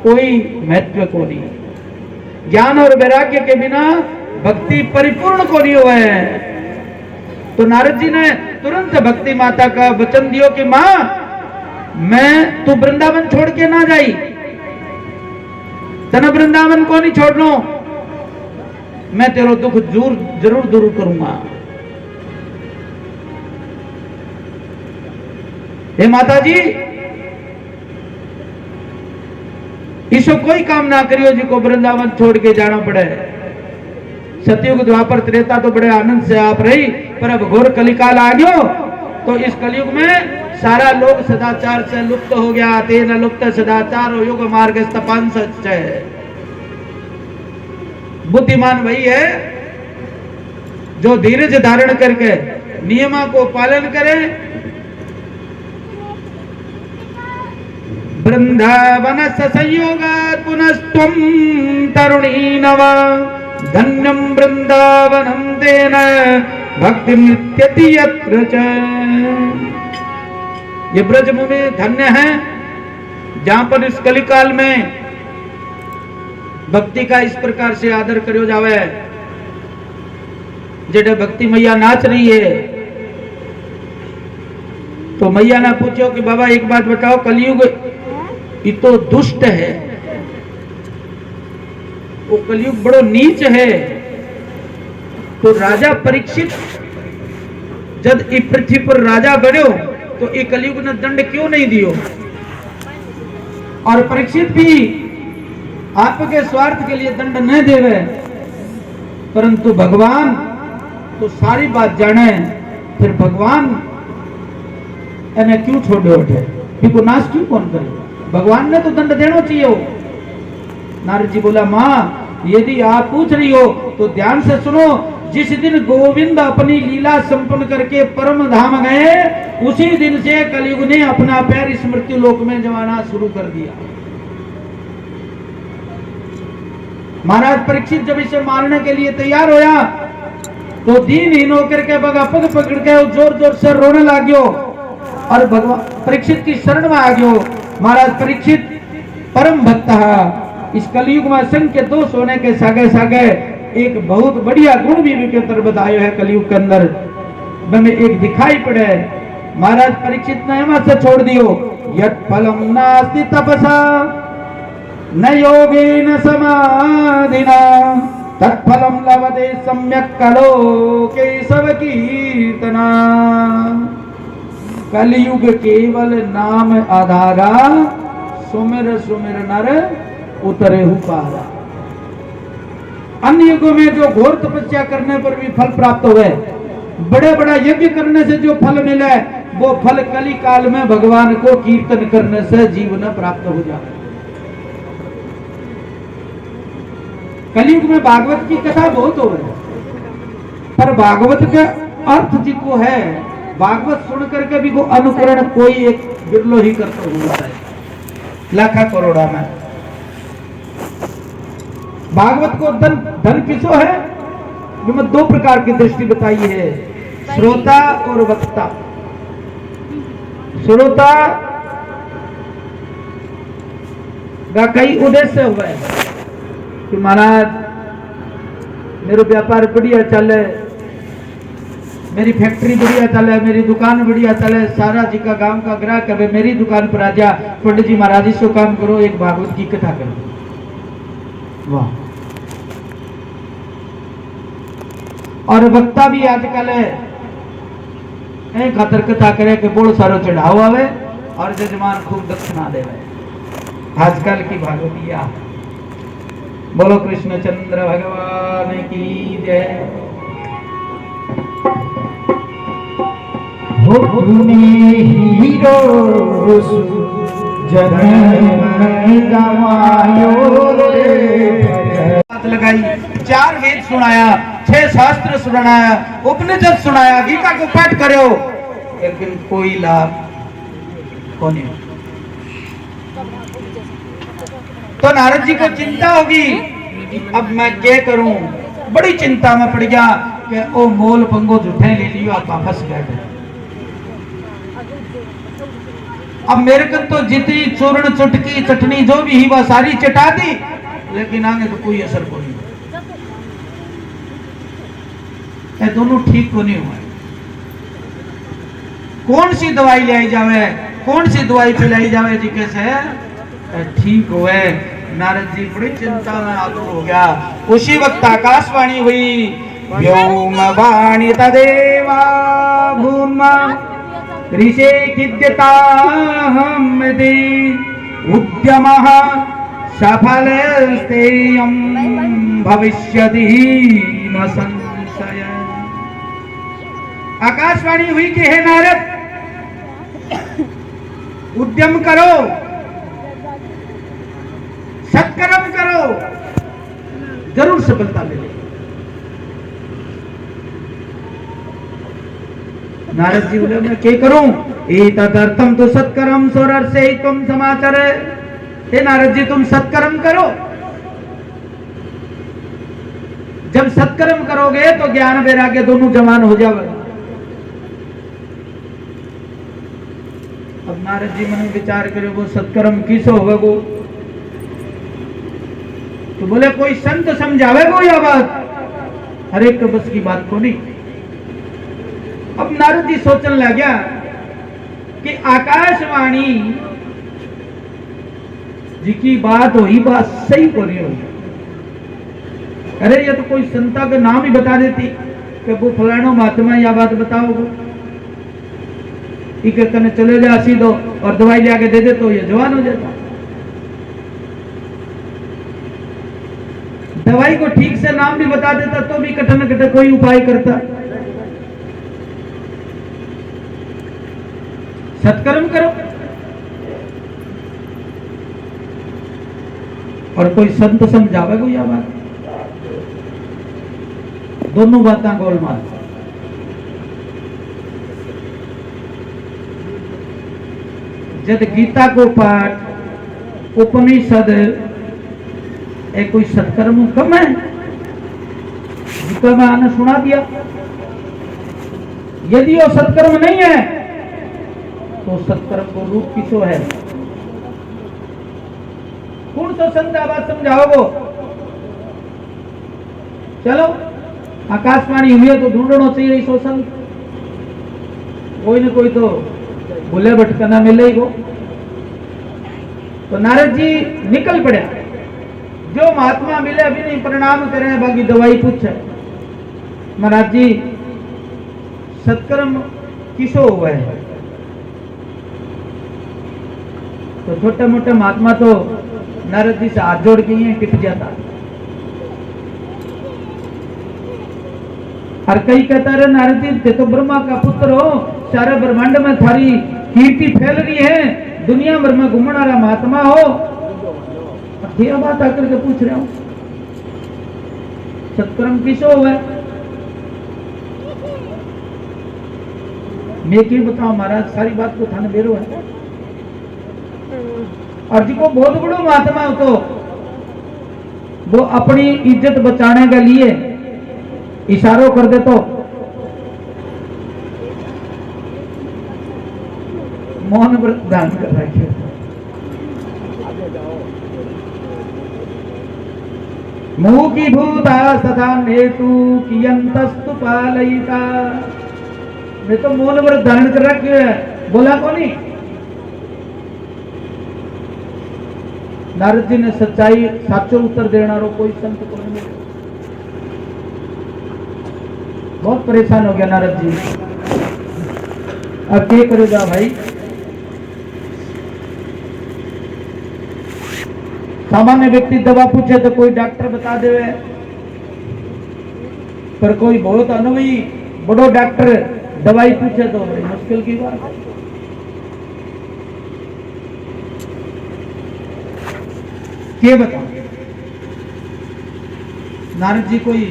कोई महत्व को नहीं। ज्ञान और वैराग्य के बिना भक्ति परिपूर्ण को नहीं हुए। तो नारद जी ने तुरंत भक्ति माता का वचन दियो कि मां मैं तू वृंदावन छोड़ के ना जाई, तना वृंदावन को नहीं छोड़नो, मैं तेरो दुख जरूर दूर करूंगा। हे माता जी इसो कोई काम ना करियो जी को वृंदावन छोड़ के जाना पड़े। सतयुग द्वापर त्रेता तो बड़े आनंद से आप रही, पर अब घोर कलिकाल आ गयो तो इस कलयुग में सारा लोग सदाचार से लुप्त हो गया। तेन लुप्त सदाचार युग मार्ग तपन सच है। बुद्धिमान वही है जो धीरज धारण करके नियमा को पालन करे। वृंदावन संयोगात् पुनस्त्वं तरुणी नव धन्यं वृंदावनं तेन भक्ति नित्यति यत्र च। ये ब्रजभूमि धन्य है जहां पर इस कलिकाल में भक्ति का इस प्रकार से आदर करो जावे। जेठे भक्ति मैया नाच रही है तो मैया ने पूछो कि बाबा एक बात बताओ, कलयुग ये तो दुष्ट है, वो कलयुग बड़ो नीच है, तो राजा परीक्षित जब इस पृथ्वी पर राजा बनो तो ये कलयुग ने दंड क्यों नहीं दियो। और परीक्षित भी आपके स्वार्थ के लिए दंड न देवे, परंतु भगवान तो सारी बात जाने, फिर भगवान इन्हें क्यों छोड़े उठे, इनको नाश क्यों कौन करे, भगवान ने तो दंड देना चाहिए। नारद जी बोला माँ यदि आप पूछ रही हो तो ध्यान से सुनो। जिस दिन गोविंद अपनी लीला संपन्न करके परम धाम गए उसी दिन से कलयुग ने अपना पैर इस मृत्यु लोक में जमाना शुरू कर दिया। महाराज परीक्षित जब इसे मारने के लिए तैयार होया तो दीनहीन होकर के बगा पग पकड़ के जोर जोर से रोने लाग्यो और भगवान परीक्षित की शरण में आ गयो। महाराज परीक्षित परम भक्त है, इस कलयुग में असंख्य दोष होने के सागे सागे एक बहुत बढ़िया गुण भी के अंदर बतायो है कलयुग के अंदर में एक दिखाई पड़े। महाराज परीक्षित ने हिम्मत से छोड़ दियो। यत् फलम नास्ति तपसा न योगेन समाधिना तत्फलम लभते सम्यक् कलो केशव कीर्तना। कलयुग केवल नाम आधारा सुमिर सुमिर नर उतरे हु पारा। अन्य युगों में जो घोर तपस्या करने पर भी फल प्राप्त हुए, बड़े बड़ा यज्ञ करने से जो फल मिले वो फल कली काल में भगवान को कीर्तन करने से जीवन प्राप्त हो जाए। कलयुग में भागवत की कथा बहुत हो रही है पर भागवत का अर्थ जिसको है भागवत सुन करके भी वो अनुकरण कोई एक बिरलो ही करता हुआ है लाखा करोड़ा में। भागवत को धन किसो है, मैं दो प्रकार की दृष्टि बताई है, श्रोता और वक्ता। श्रोता का कई उद्देश्य हुए कि कि महाराज मेरा व्यापार बढ़िया चले, मेरी फैक्ट्री बढ़िया चले, मेरी दुकान बढ़िया चले, सारा जी का गांव का ग्राहक है मेरी दुकान पर आ जा, पंडित जी महाराज इसको काम करो, एक भागवत की कथा करो। वाह। और वक्ता भी आजकल है खातर कथा करे कि बोल सारो चढ़ाओ आवे और जजमान खूब दक्षिणा देवे। आजकल की भागवतिया। बोलो कृष्णचंद्र भगवान की जय। हीरो लगाई, 4 वेद सुनाया, 6 शास्त्र सुनाया, उपनिषद सुनाया, गीता को पाठ करो, लेकिन कोई लाभ को नहीं। तो नारद जी को चिंता होगी, अब मैं क्या करूं। बड़ी चिंता में पड़ गया कि ओ मोल पंगो झूठे ले लियो, आप वापस बैठे। अब मेरे को तो जितनी चूर्ण चुटकी चटनी जो भी ही वह सारी चटा दी, लेकिन आगे तो कोई असर को नहीं। ये दोनों ठीक को नहीं हुआ। कौन सी दवाई लाई जावे, कौन सी दवाई पिलाई जावे जी कैसे ठीक हुए। नारद जी बड़ी चिंता में आतुर हो गया। उसी वक्त आकाशवाणी हुई, व्योम वाणी तदेवा भूमा ऋषे खिद्यता हम दे उद्यमः सफलस्तेयं भविष्यति न संशय। आकाशवाणी हुई कि हे नारद, उद्यम करो, सत्कर्म करो, जरूर सफलता मिलेगी। नारद जी बोले मैं क्या करूं। एतदर्थम तो सत्कर्म सोरर से तुम समाचार। हे नारद जी तुम सत्कर्म करो। जब सत्कर्म करोगे तो ज्ञान वैराग्य दोनों जमान हो जाएगा। अब नारद जी मन विचार करे वो सत्कर्म किस होगा वो। तो बोले कोई संत समझावे को यह बात, हर एक बस की बात को नहीं। अब नारद जी सोचने लग गया कि आकाशवाणी जी की बात हुई, बात सही को नहीं हुई। अरे ये तो कोई संता का नाम ही बता देती कि वो फलाना महात्मा यह बात बताओ, ठीक है चले जा सीधो और दवाई ले आके दे दे तो ये जवान हो जाता। दवाई को ठीक से नाम भी बता देता तो भी कठिन न कठिन कोई उपाय करता। सत्कर्म करो। और कोई संत समझावे को यह बात, दोनों बातें गोलमाल। जब गीता को पाठ उपनिषद एक कोई सत्कर्म कम है, जिसको मैंने सुना दिया। यदि वो सत्कर्म नहीं है तो सत्कर्म को रूप किसो है। कौन सा संत बात समझाओ। चलो आकाशवाणी हुई है तो ढूंढना चाहिए सो संत, कोई न कोई तो भूले भटकना मिले ही। तो नारद जी निकल पड़े। जो महात्मा मिले अभी नहीं प्रणाम करें, बाकी दवाई पूछे महाराज जी सत्कर्म किसो हुआ है। तो छोटे मोटे महात्मा तो नारद जी से हाथ जोड़ के ही टिक जाता। और कई कहता रहे नारद जी ते तो ब्रह्मा का पुत्र हो, सारे ब्रह्मांड में थारी कीर्ति फैल रही है, दुनिया भर में घूमने वाला महात्मा हो, यह बात आकर के पूछ रहे हो सत्कर्म किसो हुआ। मैं क्यों बताऊं महाराज, सारी बात को थाने बेरो है। और जिको बहुत बड़ो महात्मा हो तो वो अपनी इज्जत बचाने के लिए इशारों कर दे तो मौन व्रत धारण कर रखे। मुह की भूता सदा नेतु कियंतस्तु पालयिता। मैं तो मौन व्रत धारण कर रखी है, बोला को नहीं। नारद जी ने सच्चाई साचो उत्तर देना रो कोई संत को नहीं मिले। बहुत परेशान हो गया नारद जी। अब क्या करेगा भाई? सामान्य व्यक्ति दवा पूछे तो कोई डॉक्टर बता दे, पर कोई बहुत अनुभवी बड़ो डॉक्टर दवाई पूछे तो बड़ी मुश्किल की बात है। क्या बता? नारद जी कोई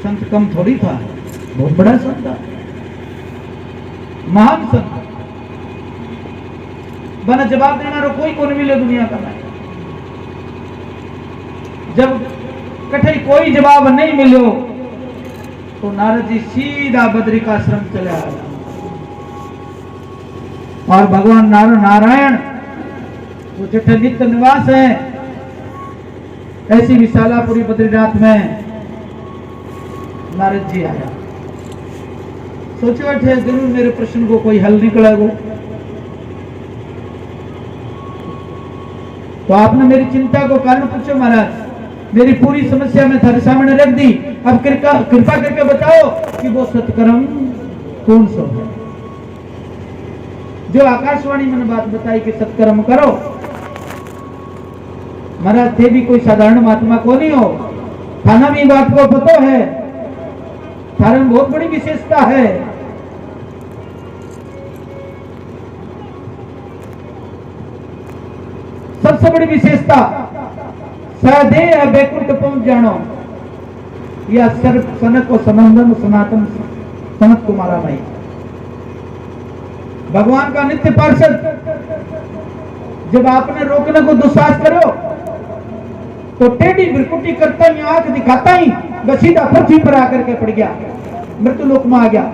संत कम थोड़ी था, बहुत बड़ा संत था, महान संत। बना जवाब देना रो कोई को नहीं मिले दुनिया का। जब कठे कोई जवाब नहीं मिलो तो नारद जी सीधा बद्रिकाश्रम चले आए और भगवान नारायण वो जिठे नित्य निवास है ऐसी विशालापुरी बद्रीनाथ में नारद जी आया। सोचो बैठे जरूर मेरे प्रश्न को कोई हल निकलेगा। तो आपने मेरी चिंता को कारण पूछो महाराज, मेरी पूरी समस्या में थारे सामने रख दी। अब कृपा करके बताओ कि वो सत्कर्म कौन सा है जो आकाशवाणी मैंने बात बताई कि सत्कर्म करो। महाराज थे भी कोई साधारण महात्मा को नहीं हो, थाना भी बात को पता है, थारे में बहुत बड़ी विशेषता है। सबसे बड़ी विशेषता सदेह बैकुंठ पहुंच जानो, या सर्व सनक को सनंदन सनातन सनत कुमारा भाई भगवान का नित्य पार्षद। जब आपने रोकने को दुस्साहस करो तो टेढ़ी बिरकुटी करता ही आंख दिखाता ही सीधा पृथ्वी पर आकर के पड़ गया, मृत्यु लोक में आ गया।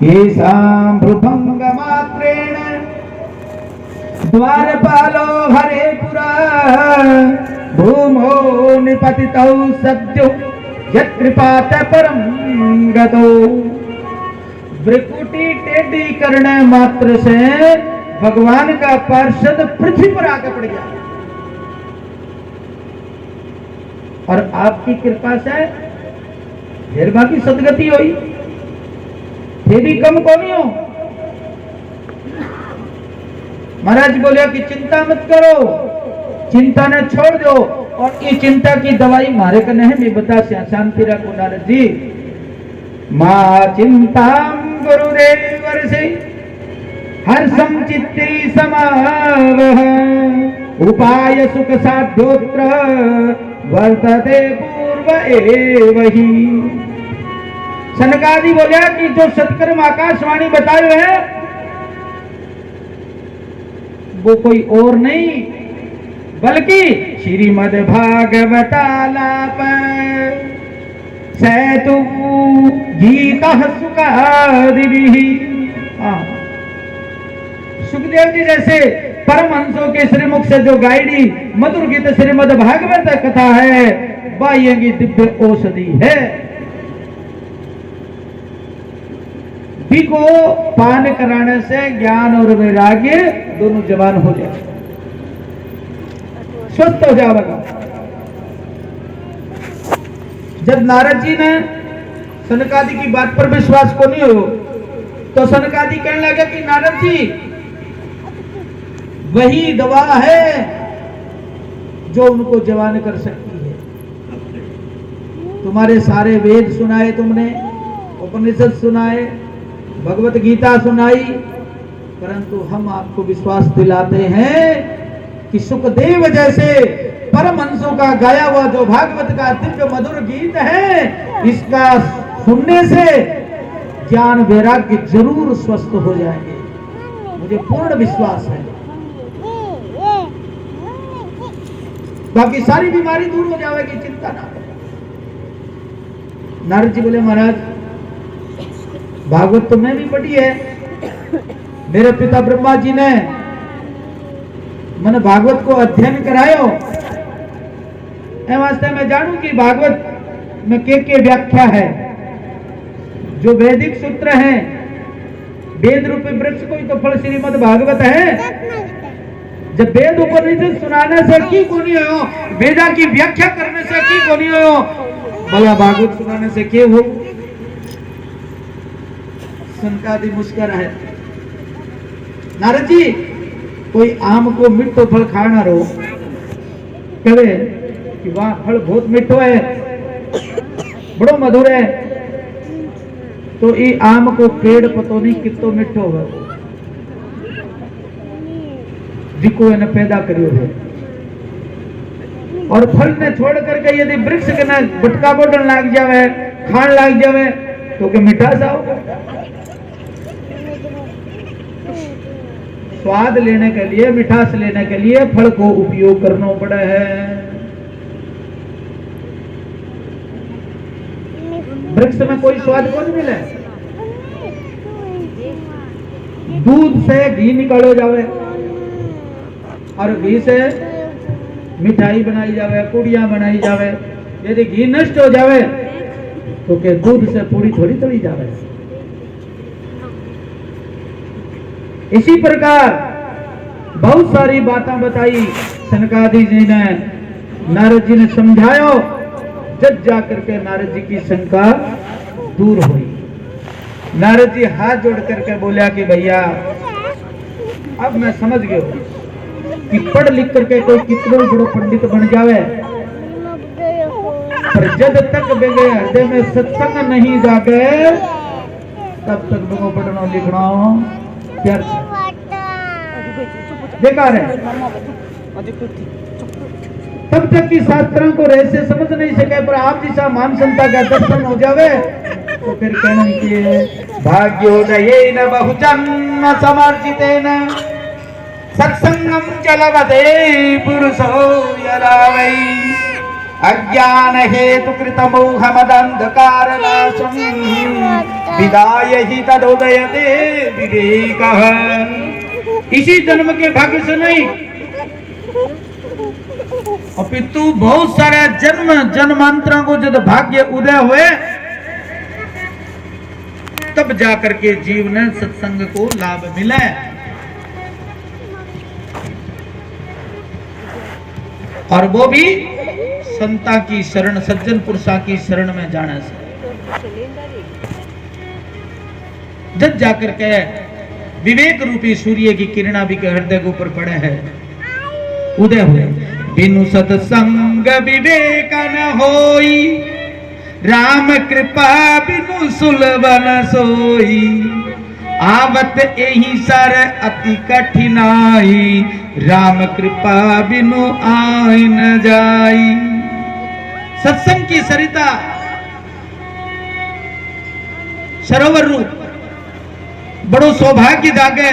ये सांभ्रुभंग मात्रेण द्वारपालो हरेपुरा भूमो निपतितौ सद्यो यत्कृपात परम गतो। ब्रिकुटी टेढ़ी करने मात्र से भगवान का पार्षद पृथ्वी पर आकर पड़ गया और आपकी कृपा से फिर बाकी सदगति हुई। फिर भी कम को नहीं हो। महाराज बोले कि चिंता मत करो, चिंता ने छोड़ दो और ये चिंता की दवाई मारे कने है, मैं बता शांति रखो नारद जी। मां चिंता गुरुदेव वर्षे हर्षम चित्ते समावह उपाय सुख साध्योत्र वर्तते पूर्व एवहि। सनकादि बोलिया कि जो सत्कर्म आकाशवाणी बताए है वो कोई और नहीं बल्कि श्रीमद् भागवतालाप सैतु गीता सुखादिभिः। सुखदेव जी जैसे परमहंसों के श्रीमुख से जो गायडी मधुर गीत श्रीमद् भागवत कथा है वह ये दिव्य औषधि है। भी को पान कराने से ज्ञान और वैराग्य दोनों जवान हो जाए, स्वस्थ हो जाएगा। जब नारद जी ने सनकादि की बात पर विश्वास को नहीं हो तो सनकादि कहने लगे कि नारद जी वही दवा है जो उनको जवान कर सकती है। तुम्हारे सारे वेद सुनाए तुमने, उपनिषद सुनाए, भगवत गीता सुनाई, परंतु हम आपको विश्वास दिलाते हैं कि सुखदेव जैसे परमहंसों का गाया हुआ जो भागवत का दिव्य मधुर गीत है इसका सुनने से ज्ञान वैराग्य जरूर स्वस्थ हो जाएंगे। मुझे पूर्ण विश्वास है, बाकी सारी बीमारी दूर हो जाएगी, चिंता ना करो। नारद जी बोले महाराज भागवत तो मैं भी पढ़ी है, मेरे पिता ब्रह्मा जी ने मैंने भागवत को अध्ययन करायो ए वास्ते मैं जानू कि भागवत में के व्याख्या है, जो वैदिक सूत्र है, वेद रूपी वृक्ष को ही तो फल श्रीमद् भागवत है। जब वेद उपनिषद सुनाने से की कोनी हो, वेदा की व्याख्या करने से की कोनी हो, भला भागवत सुनाने से के हो। सनकादि मुस्कुराए, नारद जी कोई आम को मिठो फल खाना रो, कहे कि वाह फल बहुत मिठो है, बड़ो मधुर है, तो ये आम को पेड़ पतो नहीं कितो मिठो है, जिको ने पैदा करियो है। और फल ने छोड़ करके यदि वृक्ष के ना गुटका बोडन लाग जावे, खान लाग जावे, तो के मिठास आओगे। स्वाद लेने के लिए, मिठास लेने के लिए फल को उपयोग करना पड़ा है। वृक्ष में कोई स्वाद कौन मिले? दूध से घी निकालो जावे और घी से मिठाई बनाई जावे, पूड़ियां बनाई जावे। यदि घी नष्ट हो जावे तो के दूध से पूरी थोड़ी तली जावे। इसी प्रकार बहुत सारी बातें बताई सनकादि जी ने, नारद जी ने समझायो, जब जाकर के नारद जी की शंका दूर हुई। नारद जी हाथ जोड़ करके बोला कि भैया अब मैं समझ गया कि पढ़ लिख करके कोई कितना बड़ो पंडित बन जावे, पर जब तक बेगे हृदय में सत्संग नहीं जागे तब तक बेगो पढ़ना लिखना व्यर्थ बेकार है। तब तक की शास्त्रों को रहस्य समझ नहीं सके, पर आप जैसा मान संता का दर्शन हो जावे तो फिर कहना कि भाग्योदयेन बहुजन्म समर्जितेन सत्संगम चलवते पुरुषो यदा वै अज्ञान हेतु कृत मोह मदंधकार नाशं विदाय ही तदोदयते विवेकः। इसी जन्म के भाग्य से नहीं अपितु बहुत सारे जन्म जन्मांतरों को जब भाग्य उदय हुए तब जाकर के जीव ने सत्संग को लाभ मिले। और वो भी संता की शरण, सज्जन पुरुषा की शरण में जाने से जब जाकर के विवेक रूपी सूर्य की किरणा भी हृदय के ऊपर पड़े हैं, उदय हुए। बिनु सत्संग विवेक न होई, राम कृपा बिनु सुलभन सोई। आवत एही सर अति कठिनाई, राम कृपा बिनु आय न जाई। सत्संग की सरिता सरोवर रूप बड़ो सौभाग्य दागे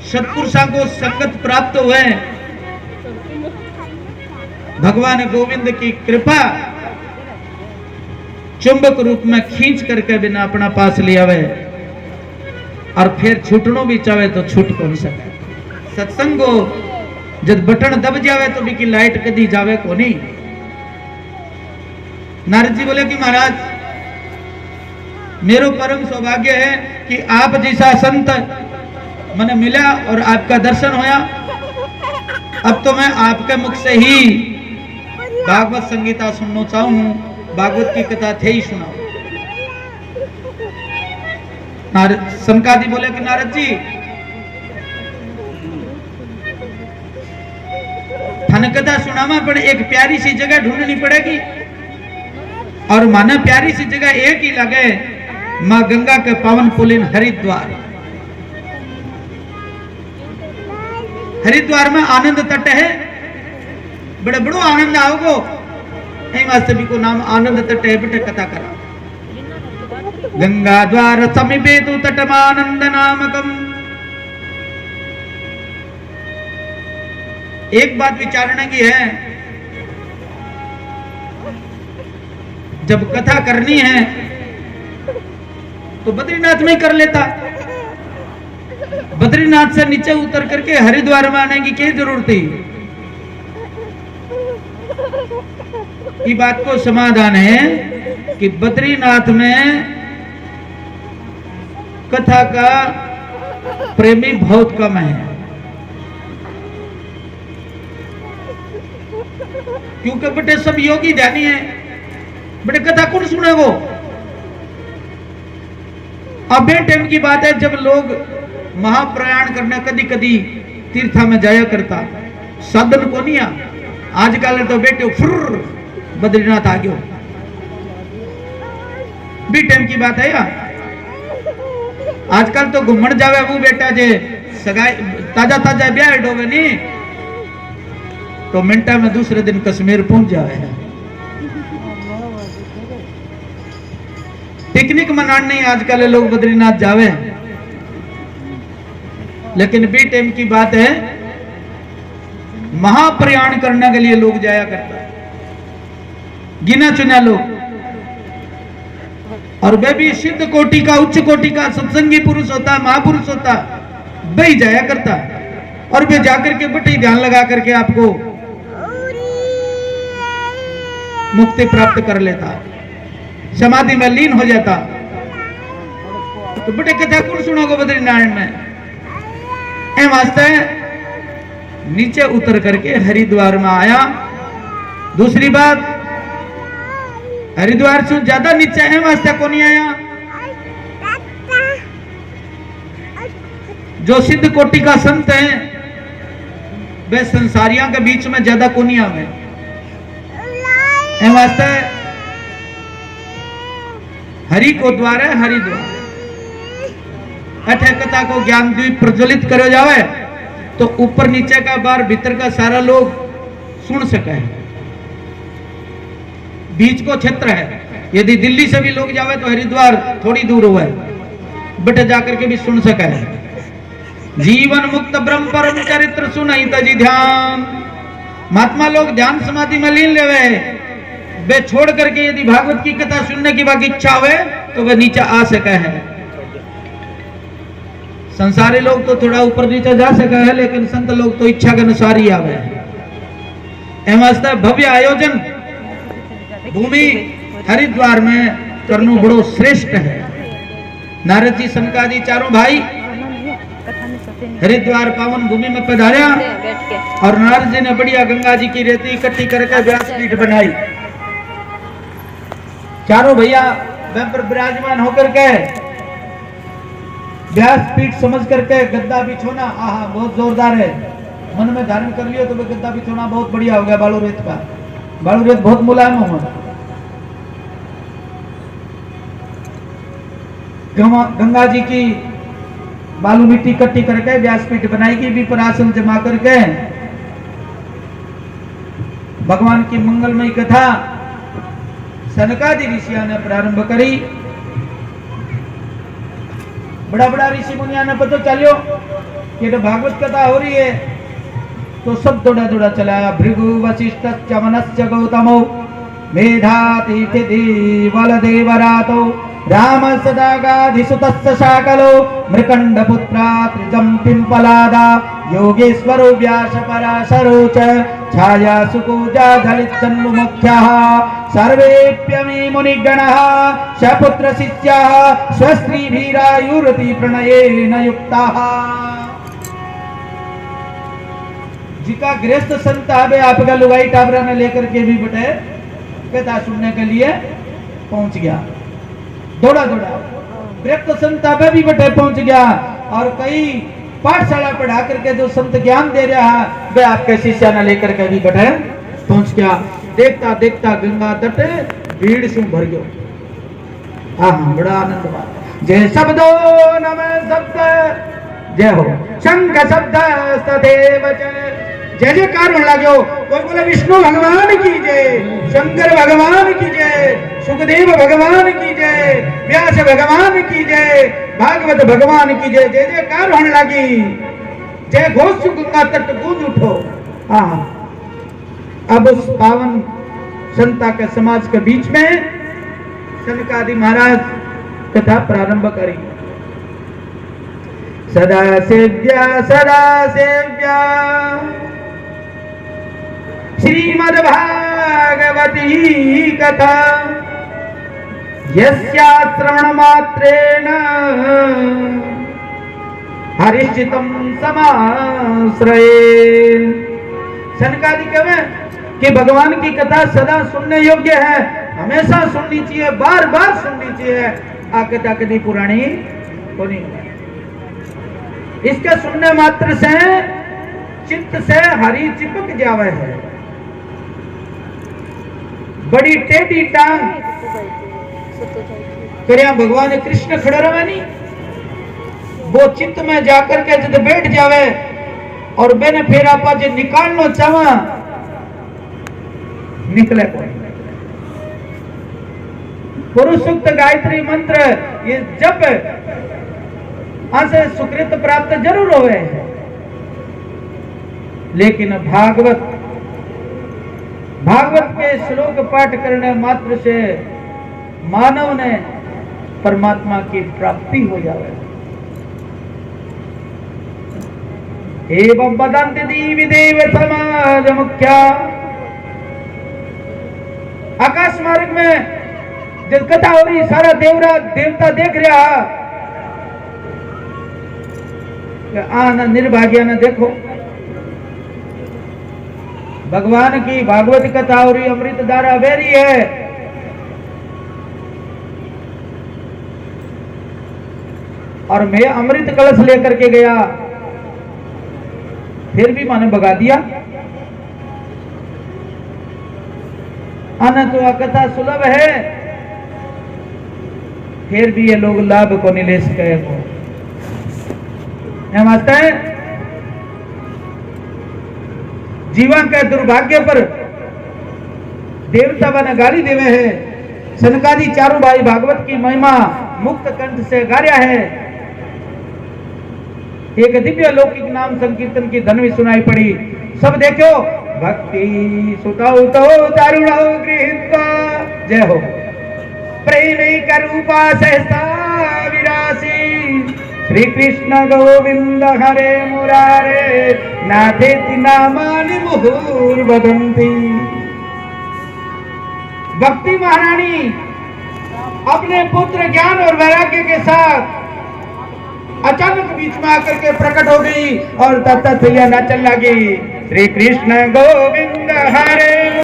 सत्पुरुषों को संगत प्राप्त हुए। भगवान गोविंद की कृपा चुंबक रूप में खींच करके बिना अपना पास लिया वे, और फिर छूटनो भी चाहे तो छूट कौन सके। सत्संग को जब बटन दब जावे तो भी लाइट कदी जावे को नहीं। नारद जी बोले कि महाराज मेरो परम सौभाग्य है कि आप जैसा संत मैंने मिला और आपका दर्शन होया। अब तो मैं आपके मुख से ही भागवत संगीता सुनना चाहूं, भागवत की कथा थे ही सुनाओ। सनकादि बोले कि नारद जी थाने कथा सुनावा पर एक प्यारी सी जगह ढूंढनी पड़ेगी, और माना प्यारी सी जगह एक ही लगे, मां गंगा के पावन पुलिन हरिद्वार। हरिद्वार में आनंद तट है, बड़े बड़ो आनंद आओगो। वास्ते भी को नाम आनंद तट है, बेटे कथा करा। गंगा द्वार समीपे तु तटमानंद नामकम। एक बात विचारने की है, जब कथा करनी है तो बद्रीनाथ में कर लेता। बद्रीनाथ से नीचे उतर करके हरिद्वार में आने की क्या जरूरत थी? की बात को समाधान है कि बद्रीनाथ में कथा का प्रेमी बहुत कम है, क्योंकि बेटे सब योगी ध्यानी है। बेटे कथा कौन सुने वो? अब टाइम की बात है जब लोग महाप्रयाण करने कदी कदी तीर्था में जाया करता, साधन को नहीं आ। आजकल तो बेटे फुर बद्रीनाथ आ गयो, भी टाइम की बात है यार। आजकल तो घूमन जावे वो बेटा जे सगाई ताजा ताजा ब्याह डोवे नहीं तो मिनटा में दूसरे दिन कश्मीर पहुंच जावे। पिकनिक मनाने नहीं आजकल लोग बद्रीनाथ जावे, लेकिन बी टाइम की बात है महाप्रयाण करने के लिए लोग जाया करता है, गिना चुना लोग। और वे भी सिद्ध कोटि का, उच्च कोटि का सत्संगी पुरुष होता, महापुरुष होता, वही जाया करता। और वे जाकर के बटे ध्यान लगा करके आपको मुक्ति प्राप्त कर लेता, समाधि में लीन हो जाता। तो बेटे कथा कौन सुनोगे बद्रीनारायण में? ए वास्ते नीचे उतर करके हरिद्वार में आया। दूसरी बात, हरिद्वार से ज्यादा नीचे है वास्ते को नहीं आया। जो सिद्ध कोटि का संत है वे संसारियों के बीच में ज्यादा को नहीं आवे। वास्ते हरि को द्वार है हरिद्वार। अठे कथा को ज्ञान द्वीप प्रज्वलित करो जावे तो ऊपर नीचे का बार भीतर का सारा लोग सुन सके। बीच को क्षेत्र है, यदि दिल्ली से भी लोग जावे तो हरिद्वार थोड़ी दूर हुआ है, बट जाकर के भी सुन सके। जीवन मुक्त ब्रह्म परम चरित्र सुनाई तजी ध्यान। महात्मा लोग ध्यान समाधि में लीन लेवे, वे छोड़ करके यदि भागवत की कथा सुनने की बाकी इच्छा हुए तो वे नीचे आ सके है। संसारी लोग तो थोड़ा ऊपर नीचे जा सके है, लेकिन संत लोग तो इच्छा के अनुसार ही आवे। भव्य आयोजन भूमि हरिद्वार में करनो बड़ो श्रेष्ठ है। नारद जी, सनकादि चारों भाई हरिद्वार पावन भूमि में पधारा और नारद जी ने बढ़िया गंगा जी की रेती इकट्ठी करके व्यासपीठ बनाई। चारों भैया वहां पर विराजमान होकर के व्यासपीठ समझ करके गद्दा बिछोना, आहा बहुत जोरदार है। मन में धारण कर लियो तो वे गद्दा बिछोना बहुत बढ़िया हो गया। बालू रेत का, बालू रेत बहुत मुलायम हो। गंगा जी की बालू मिट्टी इकट्ठी करके व्यासपीठ बनाएगी, भी पर आसन जमा करके भगवान की मंगलमयी कथा सनकादि ऋषियों ने प्रारंभ करी। बड़ा बड़ा ऋषि मुनिया ने पता चलियो कि तो भागवत कथा हो रही है तो सब दौड़ा दौड़ा चलाया। भृगु वशिष्ठ चमनश्च गौतमो मेधातिथि बलदेवरातो राम सदागाधिसुतस्य शाकलो मृकंड पुत्रा त्रिजं पिंपलादा योगेश्वरो व्यास पराशरो च छाया सुकुजा दलित जन्ममुख्यः सर्वेप्यमी मुनिगणः सपुत्र शिष्याः स्वस्त्रीभिरायुरति प्रणयेन युक्ताः। जिका गृहस्थ संत आवे आपका लुगाई टाबरा ने लेकर के भी बटे कथा सुनने के लिए पहुंच गया। दौड़ा दौड़ा गृहस्थ संत आवे भी बटे पहुंच गया। और कई पाठशाला पढ़ा करके जो संत ज्ञान दे रहा है वे आपके शिष्य ने लेकर के भी बटे पहुंच गया। देखता देखता गंगा तट भीड़ से भर गयो। हाँ, बड़ा आनंद हुआ। जय शब्दो नमः शब्द, जय हो शंख शब्द सदैव जय जयकार होने लगे। कोई बोले विष्णु भगवान की जय, शंकर भगवान की जय, सुखदेव भगवान की जय, व्यास भगवान की जय, भागवत भगवान की जय। जय जयकार होने लगी। जय घोष गंगा तट गूंज उठो। हाँ, अब उस पावन संता के समाज के बीच में सनकादि महाराज कथा प्रारंभ करी। सदा सेव्या श्रीमद् भागवत भगवती कथा यस्या श्रवण मात्रेण हरिश्चितम समाश्रये। सनकादि कहे कि भगवान की कथा सदा सुनने योग्य है, हमेशा सुननी चाहिए, बार बार सुननी चाहिए। आ कथा कदी पुरानी होनी, इसके सुनने मात्र से चित्त से हरि चिपक जावे है। बड़ी टेढ़ी टांग करिया भगवान कृष्ण खड़े रहे नहीं, वो चित्त में जाकर के जब बैठ जावे और बेने फिर आपा जो निकालना चाहा निकले कोई। पुरुष सूक्त गायत्री मंत्र ये जप से सुकृत प्राप्त जरूर होवे, लेकिन भागवत के श्लोक पाठ करने मात्र से मानव ने परमात्मा की प्राप्ति हो जावे। एवं वदन्ति देवी देव समाज मुख्या। आकाश मार्ग में जब कथा हो रही, सारा देवता देख रहा, आना निर्भाग्य न देखो। भगवान की भागवत कथा हो रही, अमृत धारा बह रही है, और मैं अमृत कलश लेकर के गया, फिर भी माने भगा दिया। आना तो कथा सुलभ है, फिर भी ये लोग लाभ को नहीं ले सके। मास्टर है जीवन के दुर्भाग्य पर देवता बने गाली देवे है। सनकादि चारों भाई भागवत की महिमा मुक्त कंठ से गाया है। एक दिव्य लौकिक नाम संकीर्तन की धनवी सुनाई पड़ी। सब देखो, भक्ति सुतौ तो दारुणौ गृहीत्वा, जय हो। प्रेम रूपा सहसा विरासी, श्री कृष्ण गोविंद हरे मुरारे, नाथेति नामानि मुहुर्वदन्ति। भक्ति महारानी अपने पुत्र ज्ञान और वैराग्य के साथ अचानक बीच में आकर के प्रकट हो गई और तब तक नाचन लगी। श्री कृष्ण गोविंद हरे